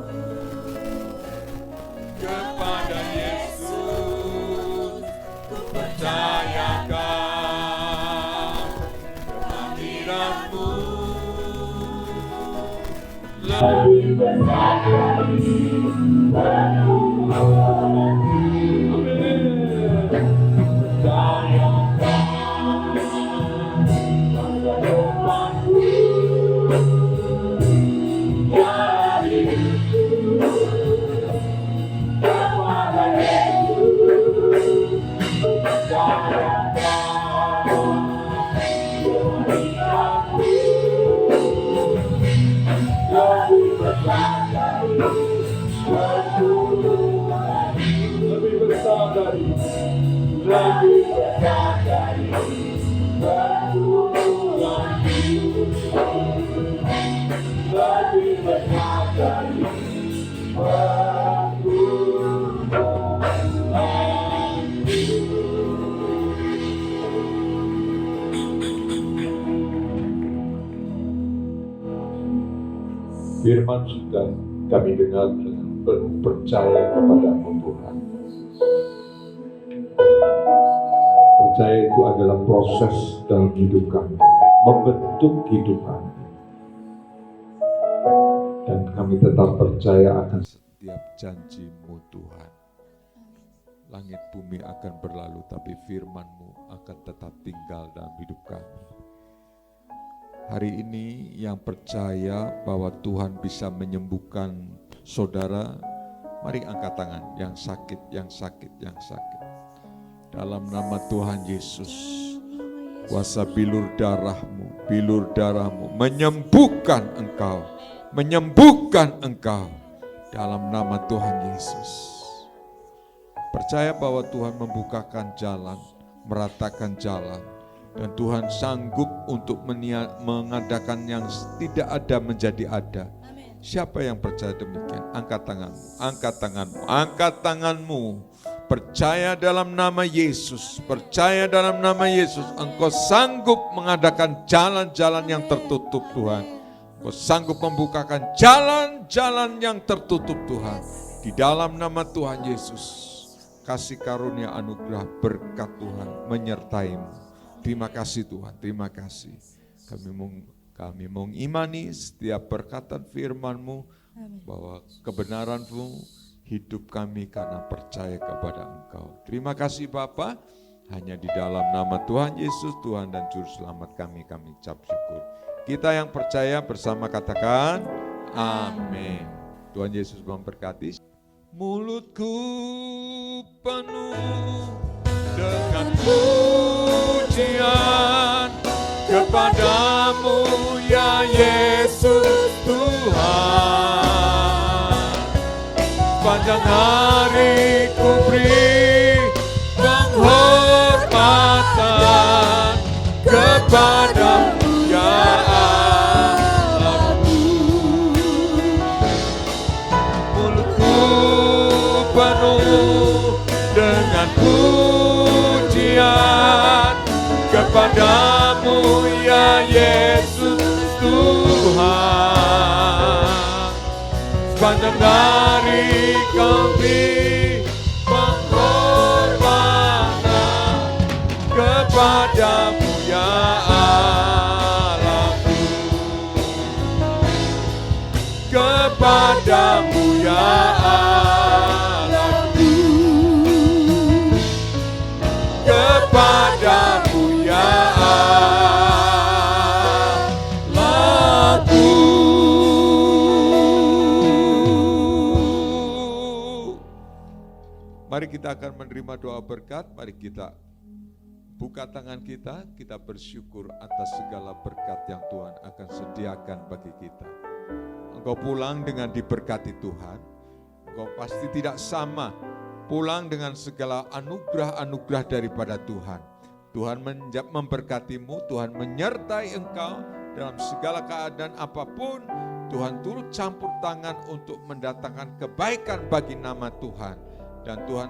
Firman sudah kami dengar dengan percaya kepada-Mu Tuhan. Percaya itu adalah proses dalam hidup kami, membentuk hidup kami. Dan kami tetap percaya akan setiap janji-Mu Tuhan. Langit bumi akan berlalu, tapi firman-Mu akan tetap tinggal dalam hidup kami. Hari ini yang percaya bahwa Tuhan bisa menyembuhkan saudara, mari angkat tangan. Yang sakit, yang sakit, yang sakit. Dalam nama Tuhan Yesus, kuasa bilur darahmu menyembuhkan engkau, menyembuhkan engkau dalam nama Tuhan Yesus. Percaya bahwa Tuhan membukakan jalan, meratakan jalan, dan Tuhan sanggup untuk mengadakan yang tidak ada menjadi ada. Siapa yang percaya demikian? Angkat tanganmu, angkat tanganmu, angkat tanganmu. Percaya dalam nama Yesus, percaya dalam nama Yesus. Engkau sanggup mengadakan jalan-jalan yang tertutup Tuhan. Engkau sanggup membukakan jalan-jalan yang tertutup Tuhan. Di dalam nama Tuhan Yesus, kasih karunia anugerah berkat Tuhan menyertai-Mu. Terima kasih Tuhan, terima kasih. Kami mengimani setiap perkataan firman-Mu, bahwa kebenaran-Mu hidup kami karena percaya kepada Engkau. Terima kasih Bapa, hanya di dalam nama Tuhan Yesus, Tuhan dan Juru Selamat kami ucap syukur. Kita yang percaya bersama katakan, amin. Tuhan Yesus memberkati. Mulutku penuh dengan pujian kepadamu ya Yesus Tuhan. Panjang hari ku beri penghormatan kepadamu ya Allahku. Mulutku penuh dengan pujian kepadamu ya Yesus Tuhan. Sepanjang hari kami penghormatan kepadamu ya Allahku. Kepadamu ya Allahku. Kepadamu ya Allahku. Mari kita akan menerima doa berkat. Mari kita buka tangan kita bersyukur atas segala berkat yang Tuhan akan sediakan bagi kita. Engkau pulang dengan diberkati Tuhan, engkau pasti tidak sama pulang dengan segala anugerah-anugerah daripada Tuhan. Tuhan memberkatimu, Tuhan menyertai engkau dalam segala keadaan apapun. Tuhan turut campur tangan untuk mendatangkan kebaikan bagi nama Tuhan. Dan Tuhan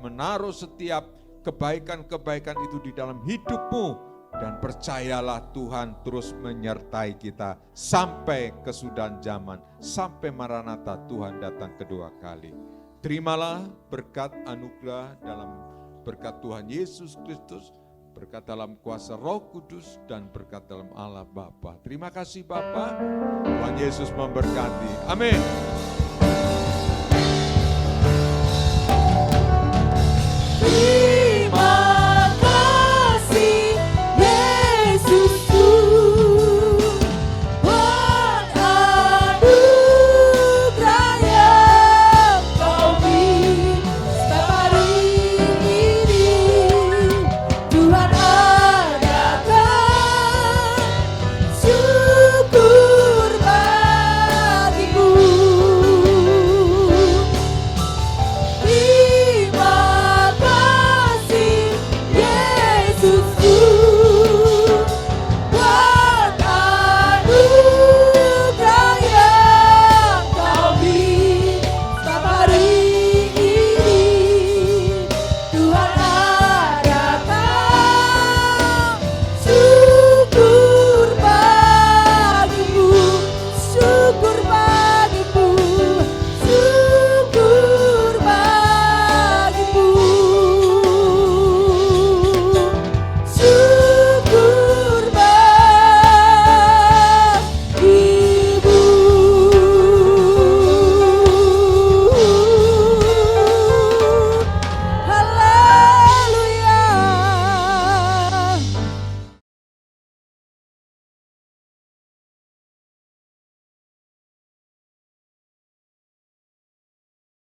menaruh setiap kebaikan-kebaikan itu di dalam hidupmu. Dan percayalah Tuhan terus menyertai kita sampai kesudahan zaman. Sampai Maranatha Tuhan datang kedua kali. Terimalah berkat anugerah dalam berkat Tuhan Yesus Kristus. berkat dalam kuasa Roh Kudus, dan berkat dalam Allah Bapa. Terima kasih Bapa, Tuhan Yesus memberkati. Amin. Terima kasih Yesusku buat anugerah yang Kau beri setiap hari ini. Tuhan adakan syukur bagimu. Terima kasih Yesus.